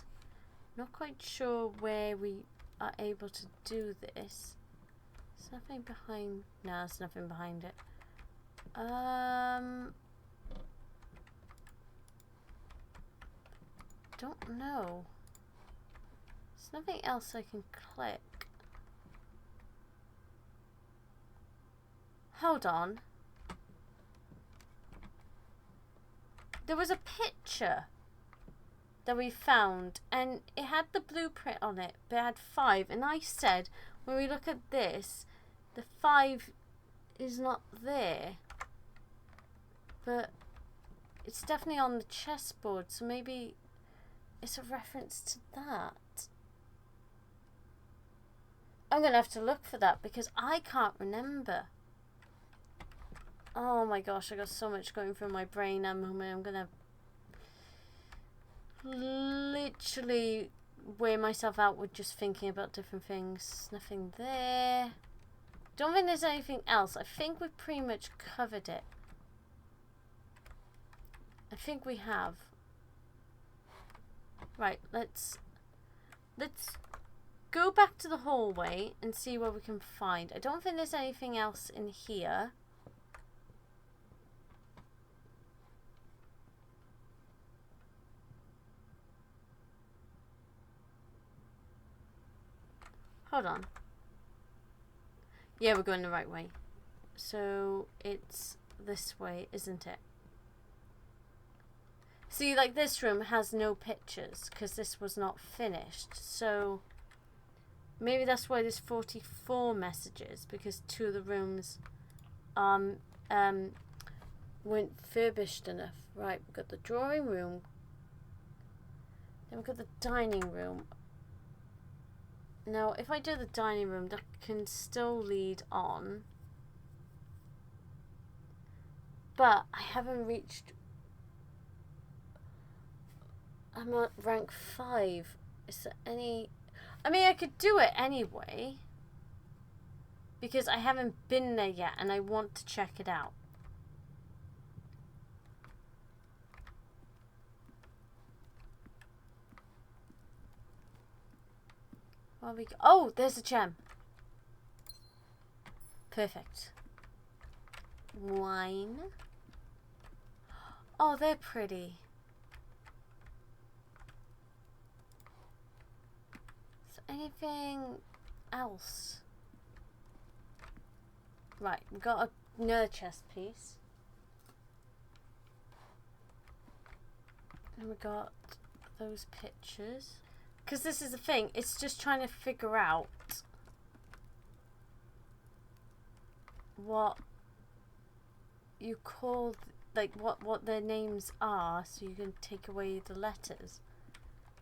S1: Not quite sure where we are able to do this. There's nothing behind... No, there's nothing behind it. Don't know. There's nothing else I can click. Hold on. There was a picture that we found and it had the blueprint on it, but it had 5, and I said when we look at this, the 5 is not there, but it's definitely on the chessboard, so maybe it's a reference to that. I'm gonna have to look for that because I can't remember. Oh my gosh, I got so much going through my brain at the moment. I'm gonna literally wear myself out with just thinking about different things. Nothing there. Don't think there's anything else. I think we've pretty much covered it. I think we have. Right, let's go back to the hallway and see what we can find. I don't think there's anything else in here. Hold on. Yeah, we're going the right way. So it's this way, isn't it? See, like this room has no pictures because this was not finished. So maybe that's why there's 44 messages, because 2 of the rooms weren't furbished enough. Right, we've got the drawing room. Then we've got the dining room. Now, if I do the dining room, that can still lead on. But I haven't reached... I'm at rank 5. Is there any... I mean, I could do it anyway. Because I haven't been there yet and I want to check it out. Oh, there's a gem. Perfect. Wine. Oh, they're pretty. Is there anything else? Right, we've got another chest piece. And we got those pictures. Because this is the thing, it's just trying to figure out what you call, like what their names are, so you can take away the letters.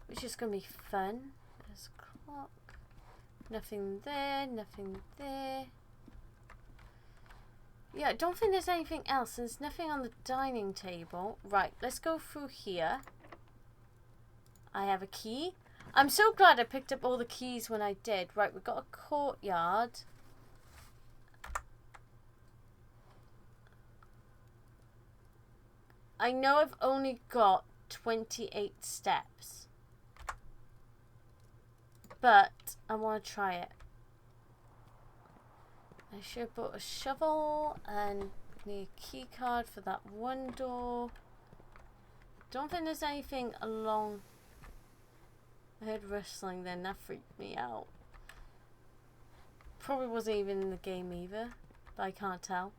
S1: Which is going to be fun. There's a clock. Nothing there, nothing there. Yeah, I don't think there's anything else. There's nothing on the dining table. Right, let's go through here. I have a key. I'm so glad I picked up all the keys when I did. Right, we've got a courtyard. I know I've only got 28 steps. But I want to try it. I should have bought a shovel and need a key card for that one door. Don't think there's anything along. I heard rustling then, that freaked me out. Probably wasn't even in the game either, but I can't tell.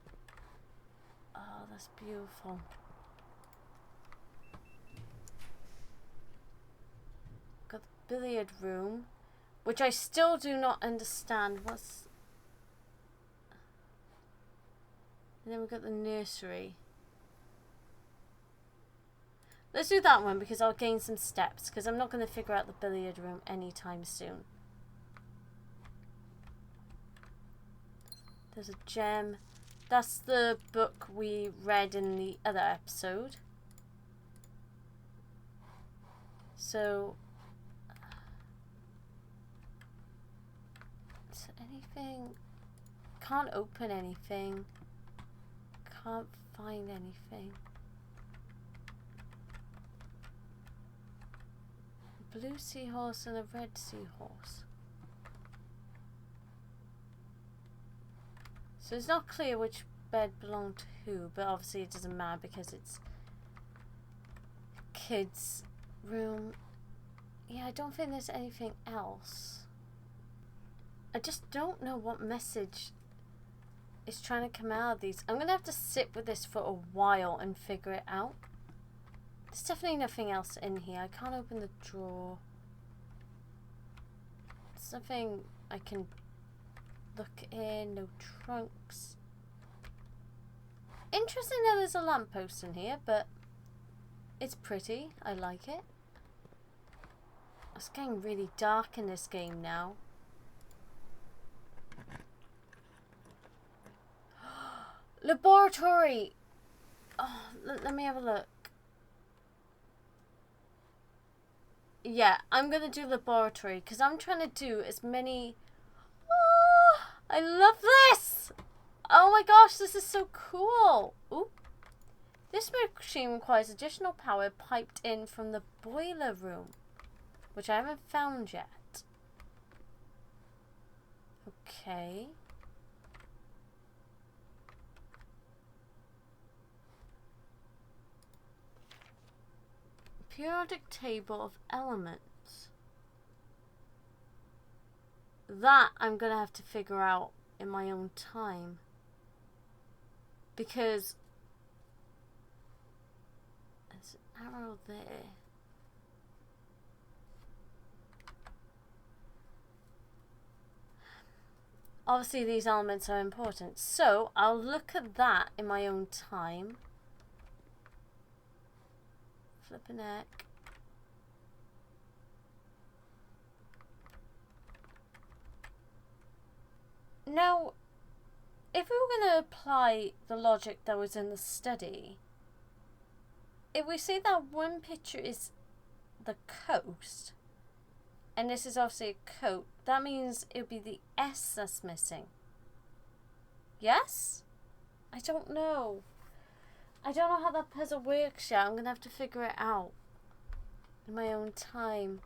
S1: Oh, that's beautiful. Got the billiard room, which I still do not understand. What's... And then we've got the nursery. Let's do that one because I'll gain some steps, because I'm not going to figure out the billiard room anytime soon. There's a gem. That's the book we read in the other episode. So, is there anything? Can't open anything. Can't find anything. A blue seahorse and a red seahorse. So it's not clear which bed belonged to who, but obviously it doesn't matter because it's kids' room. Yeah, I don't think there's anything else. I just don't know what message is trying to come out of these. I'm going to have to sit with this for a while and figure it out. There's definitely nothing else in here. I can't open the drawer. There's nothing I can look in. No trunks. Interesting that there's a lamppost in here, but it's pretty. I like it. It's getting really dark in this game now. Laboratory! Oh, let me have a look. Yeah, I'm gonna do laboratory because I'm trying to do as many... Oh, I love this! Oh my gosh, this is so cool! Ooh. This machine requires additional power piped in from the boiler room, which I haven't found yet. Okay. Periodic table of elements. That I'm gonna have to figure out in my own time. Because there's an arrow there. Obviously these elements are important. So I'll look at that in my own time. Flipping heck. Now, if we were going to apply the logic that was in the study, if we say that one picture is the coast, and this is obviously a coat, that means it would be the S that's missing. Yes? I don't know. I don't know how that puzzle works yet. I'm going to have to figure it out in my own time.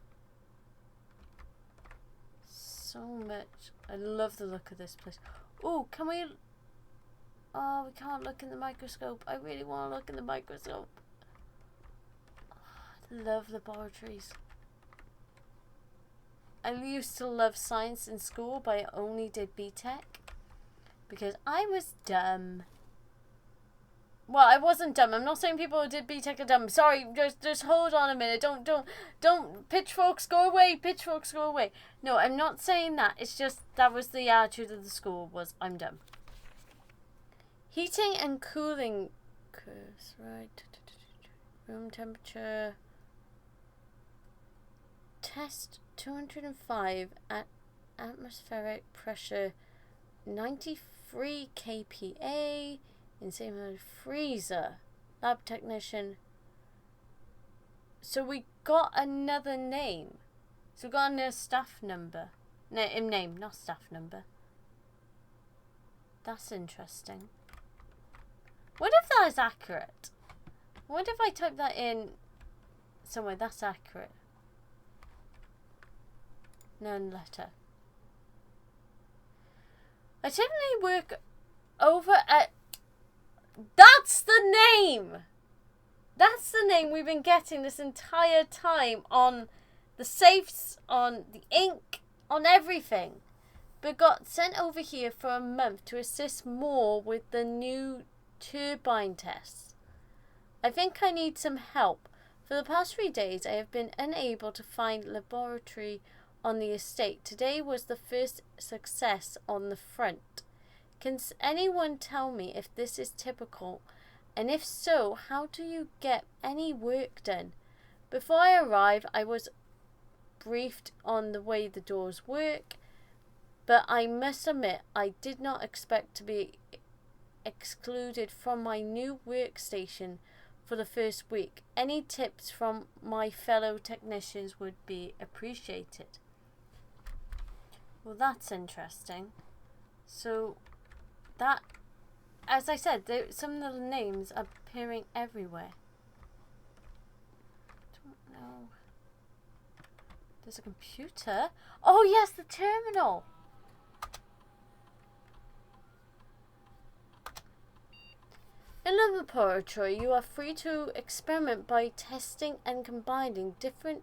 S1: So much. I love the look of this place. Oh, can we... Oh, we can't look in the microscope. I really want to look in the microscope. Oh, I love laboratories. I used to love science in school, but I only did BTEC because I was dumb. Well, I wasn't dumb. I'm not saying people who did BTEC are dumb. Sorry, just hold on a minute. Don't. Pitchforks, go away. Pitchforks, go away. No, I'm not saying that. It's just that was the attitude of the school. Was I'm dumb. Heating and cooling curves, right? Room temperature. Test 205 at atmospheric pressure 93 kPa. Insane freezer. Lab technician. So we got another name. So we got another staff number. Name, not staff number. That's interesting. What if that is accurate? What if I type that in somewhere that's accurate? Known letter. I typically work over at... That's the name! That's the name we've been getting this entire time on the safes, on the ink, on everything. But got sent over here for a month to assist more with the new turbine tests. I think I need some help. For the past 3 days I have been unable to find laboratory on the estate. Today was the first success on the front. Can anyone tell me if this is typical? And if so, how do you get any work done? Before I arrived, I was briefed on the way the doors work, but I must admit I did not expect to be excluded from my new workstation for the first week. Any tips from my fellow technicians would be appreciated. Well, that's interesting. So that, as I said, some of the names are appearing everywhere. Don't know. There's a computer. Oh yes, the terminal. In the laboratory, you are free to experiment by testing and combining different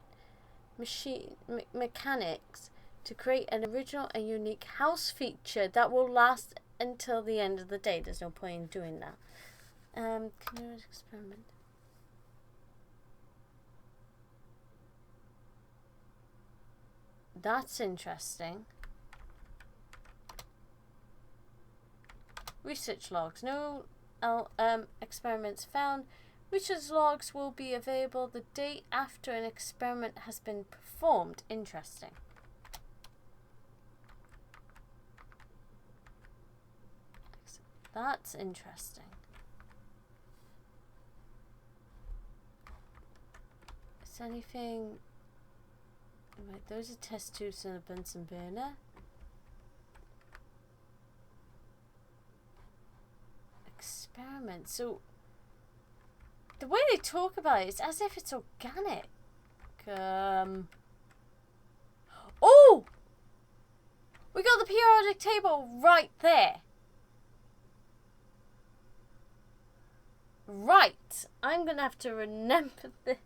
S1: mechanics to create an original and unique house feature that will last until the end of the day. There's no point in doing that. Continuous experiment. That's interesting. Research logs. No experiments found. Research logs will be available the day after an experiment has been performed. Interesting. That's interesting. Is anything... Right, those are test tubes in a Bunsen burner. Experiment. So, the way they talk about it is as if it's organic. Oh! We got the periodic table right there. Right. I'm going to have to remember this.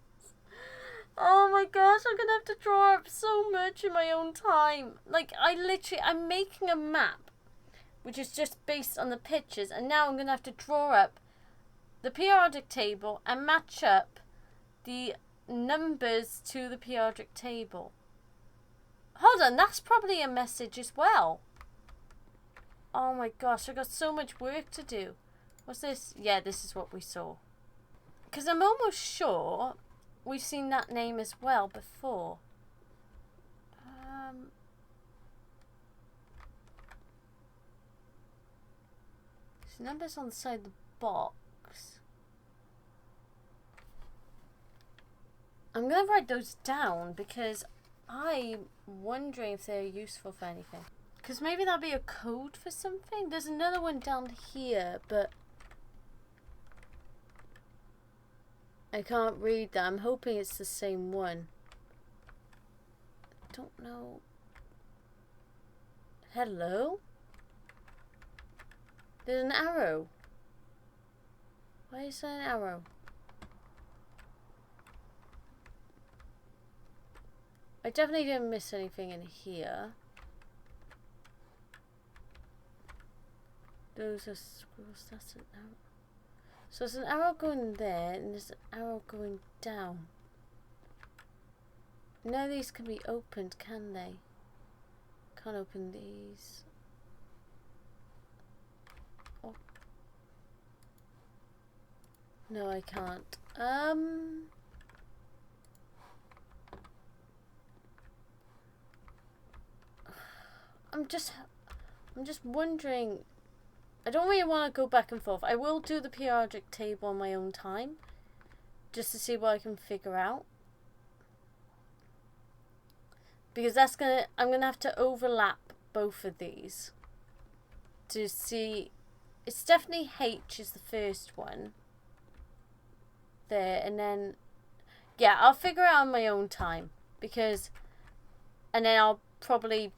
S1: Oh my gosh, I'm going to have to draw up so much in my own time. Like, I'm making a map, which is just based on the pictures, and now I'm going to have to draw up the periodic table and match up the numbers to the periodic table. Hold on, that's probably a message as well. Oh my gosh, I've got so much work to do. What's this? Yeah, this is what we saw. Because I'm almost sure we've seen that name as well before. There's numbers on the side of the box. I'm going to write those down because I'm wondering if they're useful for anything. Because maybe that'll be a code for something. There's another one down here, but I can't read that. I'm hoping it's the same one. I don't know. Hello? There's an arrow. Why is there an arrow? I definitely didn't miss anything in here. Those are squirrels. That's an arrow. So there's an arrow going there, and there's an arrow going down. None of these can be opened, can they? Can't open these. Oh. No, I can't. I'm just wondering. I don't really want to go back and forth. I will do the periodic table on my own time, just to see what I can figure out. Because I'm gonna have to overlap both of these to see. It's definitely H is the first one. There, and then yeah, I'll figure it out on my own time, because, and then I'll probably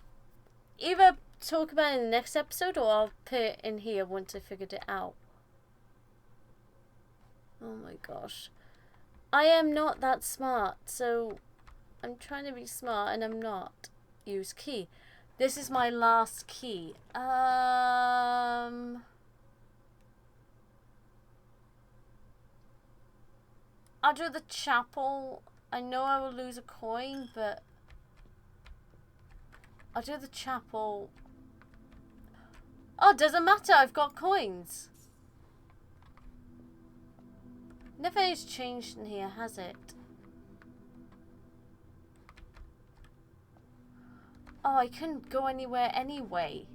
S1: either talk about it in the next episode, or I'll put it in here once I figured it out. Oh my gosh. I am not that smart, so I'm trying to be smart and I'm not. Use key. This is my last key. I'll do the chapel. I know I will lose a coin, but I'll do the chapel. Oh, doesn't matter. I've got coins. Nothing's changed in here, has it? Oh, I couldn't go anywhere anyway.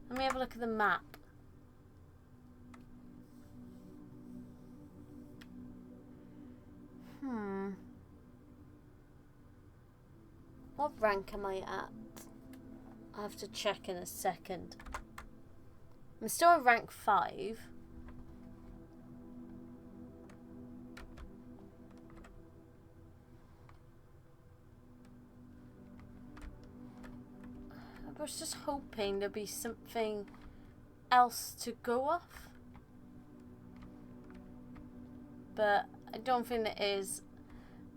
S1: Let me have a look at the map. What rank am I at? I'll have to check in a second. I'm still at rank 5. I was just hoping there'd be something else to go off. But I don't think there is.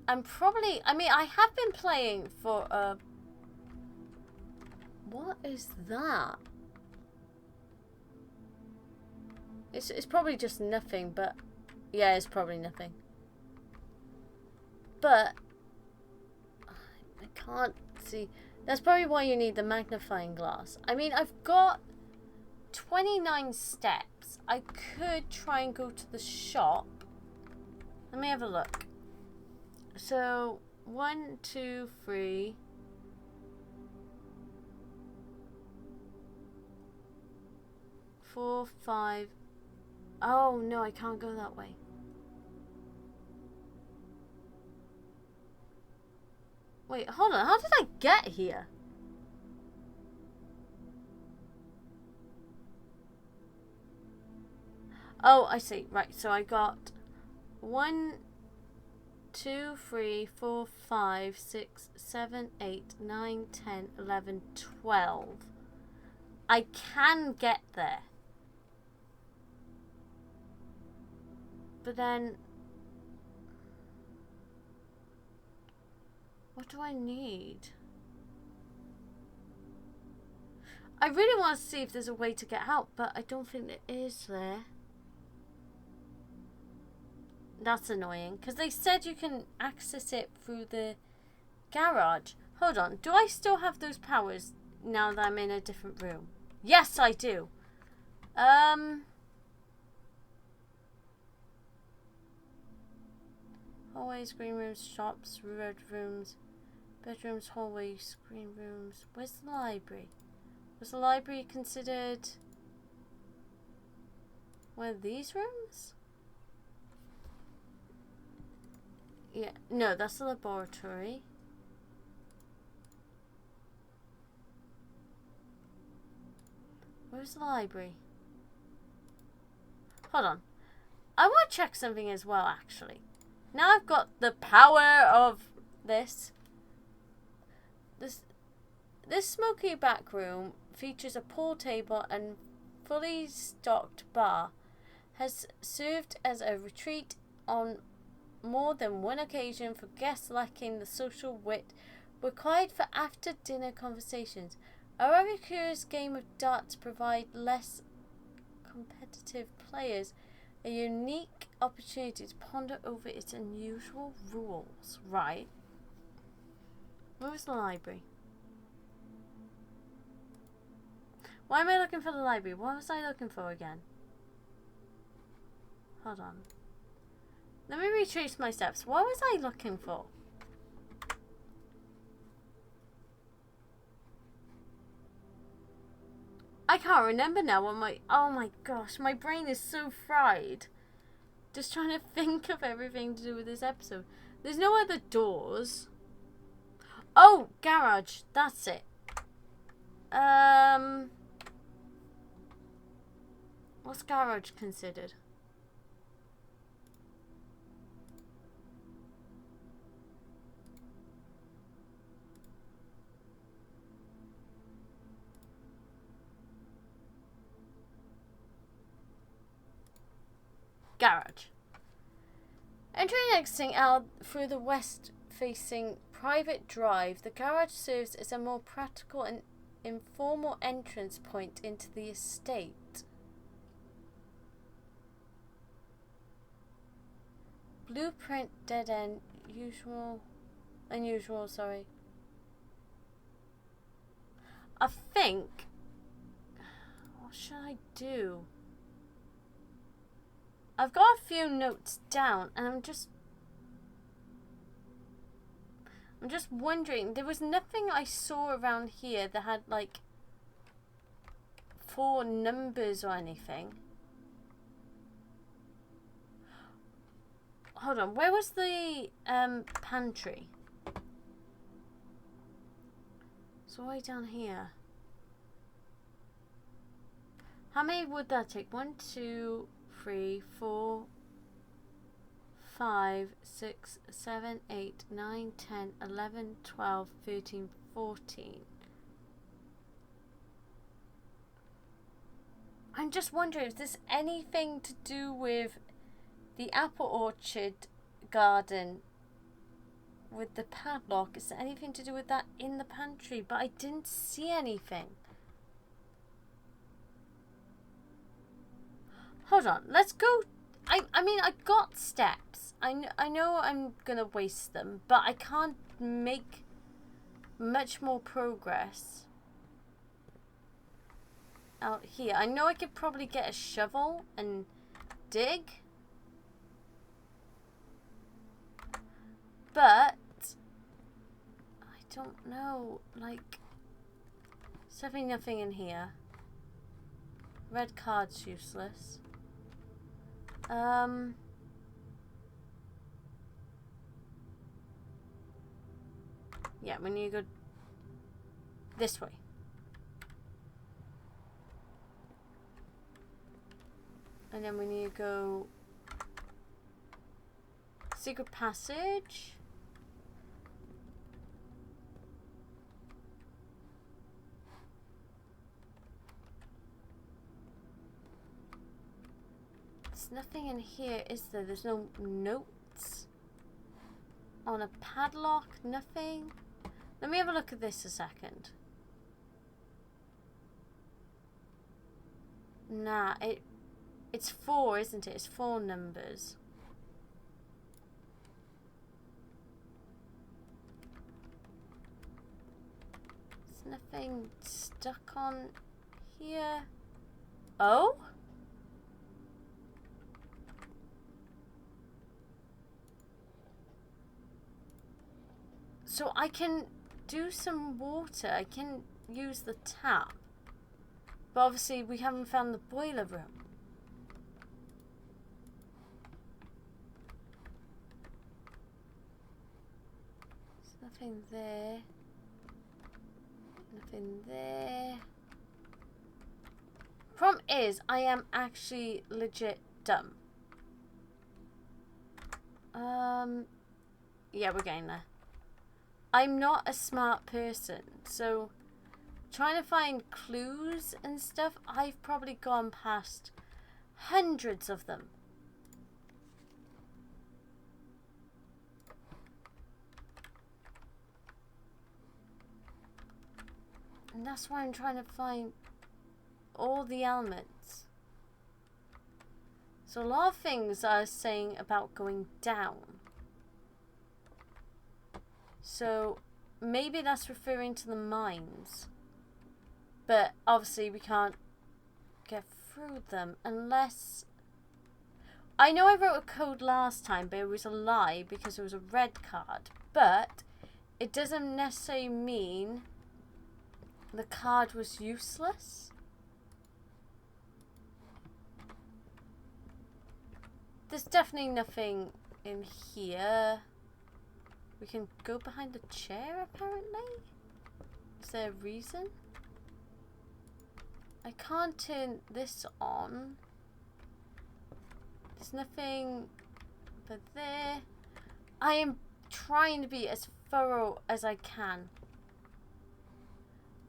S1: I mean, I have been playing for what is that? It's probably just nothing, but yeah, it's probably nothing. But I can't see. That's probably why you need the magnifying glass. I mean, I've got 29 steps. I could try and go to the shop. Let me have a look. So 1, 2, 3. 4, 5. Oh no, I can't go that way. Wait, hold on. How did I get here? Oh, I see. Right, so I got 1, 2, 3, 4, 5, 6, 7, 8, 9, 10, 11, 12. I can get there. But then, what do I need? I really want to see if there's a way to get out, but I don't think there is there. That's annoying, because they said you can access it through the garage. Hold on, do I still have those powers now that I'm in a different room? Yes, I do. Hallways, green rooms, shops, red rooms, bedrooms, hallways, green rooms. Where's the library? Was the library considered one of these rooms? Yeah, no, that's the laboratory. Where's the library? Hold on. I want to check something as well, actually. Now I've got the power of this. This smoky back room features a pool table and fully stocked bar. Has served as a retreat on more than one occasion for guests lacking the social wit required for after-dinner conversations. A rather curious game of darts provide less competitive competitive players a unique opportunity to ponder over its unusual rules. Right. Where was the library? Why am I looking for the library? What was I looking for again? Hold on. Let me retrace my steps. What was I looking for? I can't remember now what my... Oh my gosh, my brain is so fried. Just trying to think of everything to do with this episode. There's no other doors. Oh, garage. That's it. What's garage considered? Garage. Entering and exiting out through the west-facing private drive, the garage serves as a more practical and informal entrance point into the estate. Blueprint dead end. Unusual, sorry. I think... What should I do? I've got a few notes down, and I'm just wondering, there was nothing I saw around here that had, like, 4 numbers or anything. Hold on, where was the, pantry? It's all the way down here. How many would that take? 1, 2... 3, 4, 5, 6, 7, 8, 9, 10, 11, 12, 13, 14. I'm just wondering if there's anything to do with the apple orchard garden with the padlock. Is there anything to do with that in the pantry? But I didn't see anything. Hold on, let's go. I mean, I got steps. I know I'm gonna waste them, but I can't make much more progress out here. I know I could probably get a shovel and dig, but I don't know. Like, there's definitely nothing in here. Red card's useless. Yeah, we need to go this way. And then we need to go secret passage. There's nothing in here, is there? There's no notes on a padlock, nothing. Let me have a look at this a second. Nah, it's 4, isn't it? It's 4 numbers. There's nothing stuck on here. Oh? So I can do some water. I can use the tap. But obviously we haven't found the boiler room. There's nothing there. Nothing there. Problem is, I am actually legit dumb. Yeah, we're getting there. I'm not a smart person, so trying to find clues and stuff, I've probably gone past hundreds of them. And that's why I'm trying to find all the elements. So a lot of things are saying about going down. So maybe that's referring to the mines. But obviously we can't get through them unless... I know I wrote a code last time, but it was a lie because it was a red card. But it doesn't necessarily mean the card was useless. There's definitely nothing in here. We can go behind the chair, apparently. Is there a reason? I can't turn this on. There's nothing but there. I am trying to be as thorough as I can.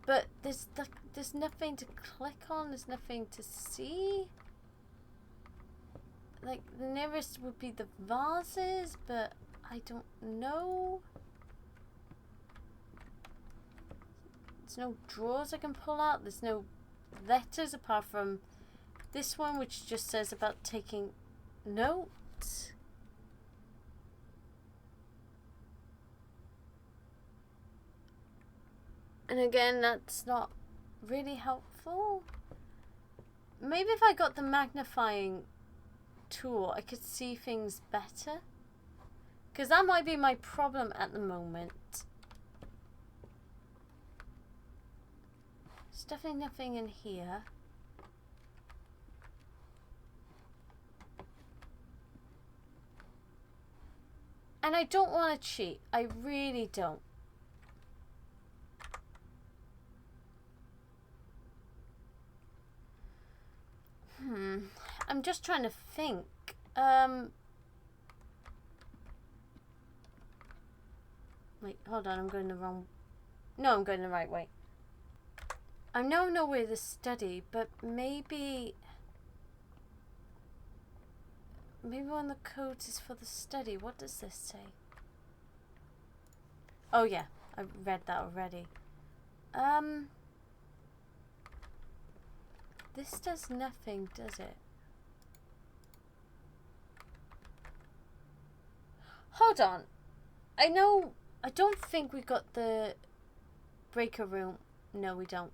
S1: But there's nothing to click on. There's nothing to see. Like, the nearest would be the vases, but I don't know. There's no drawers I can pull out. There's no letters apart from this one, which just says about taking notes. And again, that's not really helpful. Maybe if I got the magnifying tool, I could see things better. Because that might be my problem at the moment. There's definitely nothing in here. And I don't want to cheat. I really don't. I'm just trying to think. Wait, hold on. I'm going the wrong... No, I'm going the right way. I know where to study, but maybe... Maybe one of the codes is for the study. What does this say? Oh, yeah. I read that already. This does nothing, does it? Hold on. I don't think we got the breaker room. No, we don't.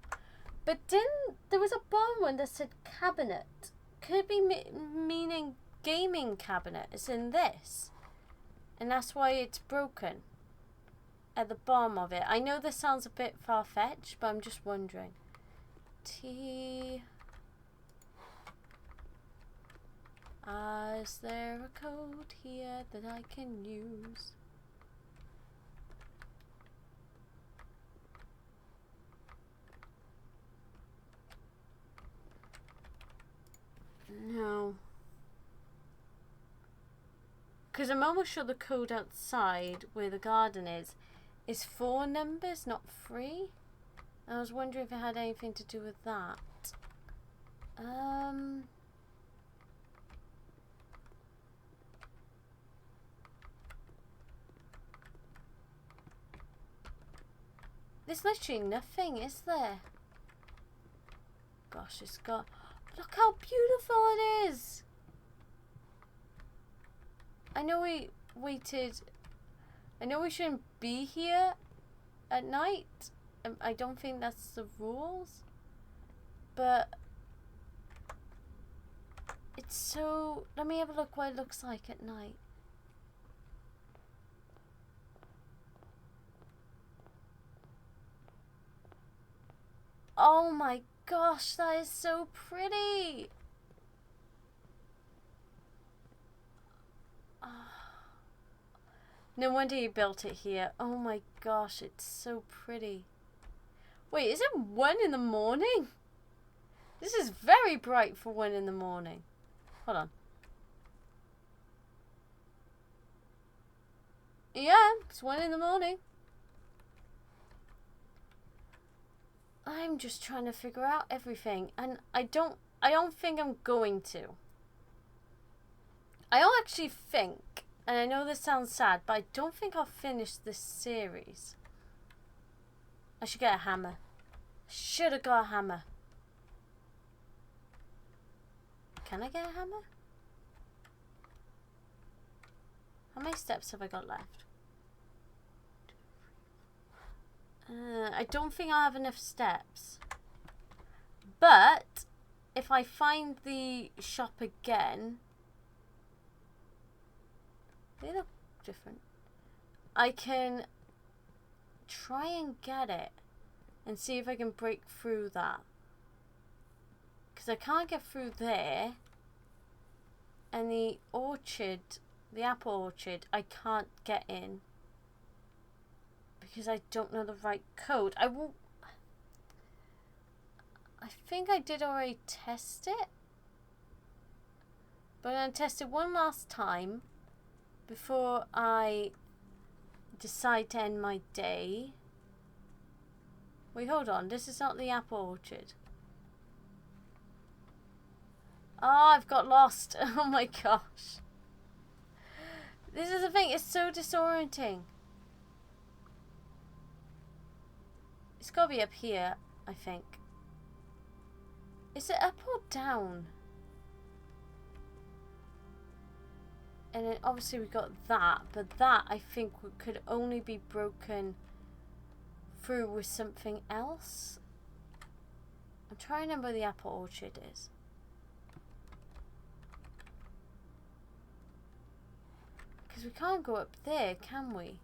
S1: But there was a bottom one that said cabinet. Could it be meaning gaming cabinet? It's in this. And that's why it's broken. At the bottom of it. I know this sounds a bit far-fetched, but I'm just wondering. Is there a code here that I can use? No. Because I'm almost sure the code outside where the garden is 4 numbers, not 3. I was wondering if it had anything to do with that. There's literally nothing, is there? Gosh, it's got... Look how beautiful it is! I know we waited... I know we shouldn't be here at night. I don't think that's the rules. But... It's so... Let me have a look what it looks like at night. Oh my gosh, that is so pretty! Oh. No wonder you built it here. Oh my gosh, it's so pretty. Wait, is it 1 in the morning? This is very bright for 1 in the morning. Hold on. Yeah, it's 1 in the morning. I'm just trying to figure out everything, and I don't think I'm going to. I don't actually think, and I know this sounds sad, but I don't think I'll finish this series. I should get a hammer. Should have got a hammer. Can I get a hammer? How many steps have I got left? I don't think I have enough steps. But if I find the shop again, they look different. I can try and get it and see if I can break through that. Because I can't get through there. And the orchard, the apple orchard, I can't get in. Because I don't know the right code. I think I did already test it. But I'm going to test it one last time before I decide to end my day. Wait, hold on. This is not the apple orchard. Oh, I've got lost. Oh my gosh. This is the thing. It's so disorienting. It's got to be up here, I think. Is it up or down? And then obviously we got that. But that, I think, could only be broken through with something else. I'm trying to remember where the apple orchard is. Because we can't go up there, can we?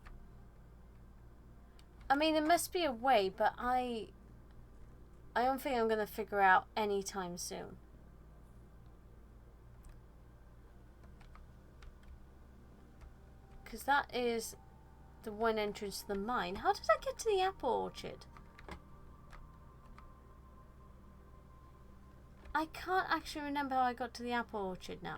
S1: I mean, there must be a way, but I don't think I'm going to figure out anytime soon. Because that is the one entrance to the mine. How did I get to the apple orchard? I can't actually remember how I got to the apple orchard now.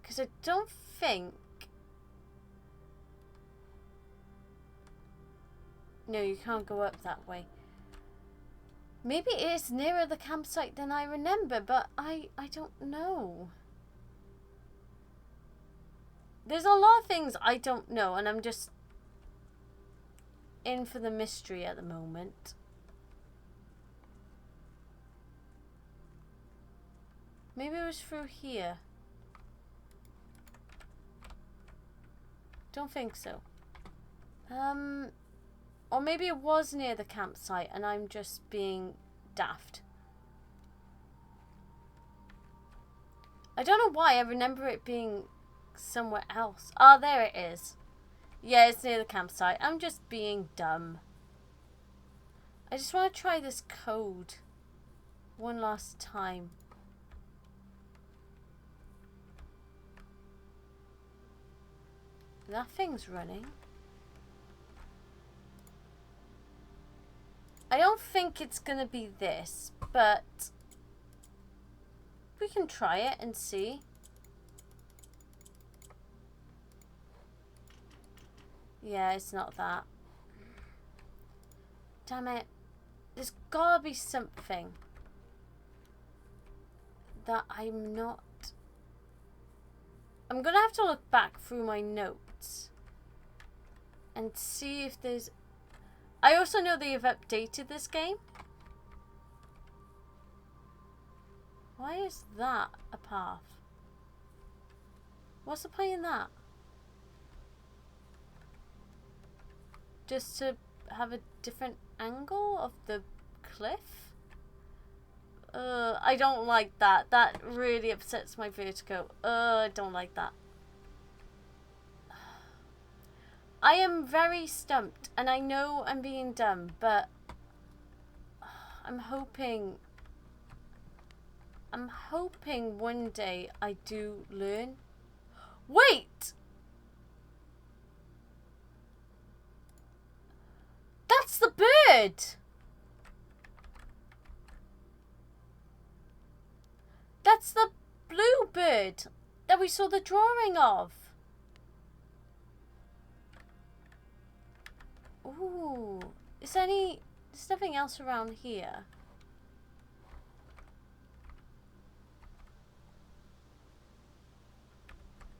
S1: Because I don't think... No, you can't go up that way. Maybe it is nearer the campsite than I remember, but I don't know. There's a lot of things I don't know, and I'm just in for the mystery at the moment. Maybe it was through here. Don't think so. Or maybe it was near the campsite and I'm just being daft. I don't know why I remember it being somewhere else. Oh, there it is. Yeah, it's near the campsite. I'm just being dumb. I just want to try this code one last time. That thing's running. I don't think it's gonna be this, but we can try it and see. Yeah, it's not that. Damn it. There's gotta be something that I'm not... I'm gonna have to look back through my notes and see if there's... I also know they have updated this game. Why is that a path? What's the point in that? Just to have a different angle of the cliff? I don't like that. That really upsets my vertigo. I don't like that. I am very stumped, and I know I'm being dumb, but I'm hoping one day I do learn. Wait! That's the bird! That's the blue bird that we saw the drawing of. Ooh, there's nothing else around here.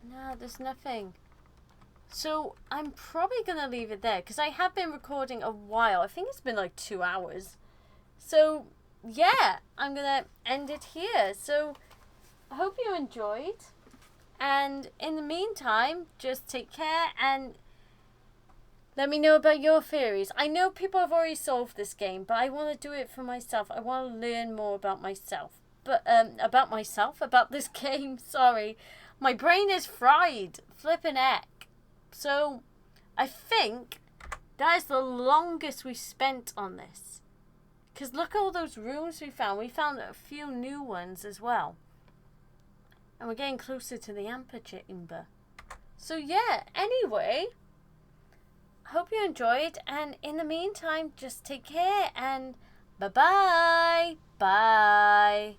S1: No, there's nothing. So I'm probably gonna leave it there because I have been recording a while. I think it's been like 2 hours. So yeah, I'm going to end it here. So I hope you enjoyed. And in the meantime, just take care and let me know about your theories. I know people have already solved this game, but I want to do it for myself. I want to learn more about myself. But, about this game. Sorry. My brain is fried. Flippin' heck. So, I think that is the longest we spent on this. Because look at all those rooms we found. We found a few new ones as well. And we're getting closer to the antechamber. So, yeah. Anyway, hope you enjoyed, and in the meantime, just take care and bye-bye. Bye.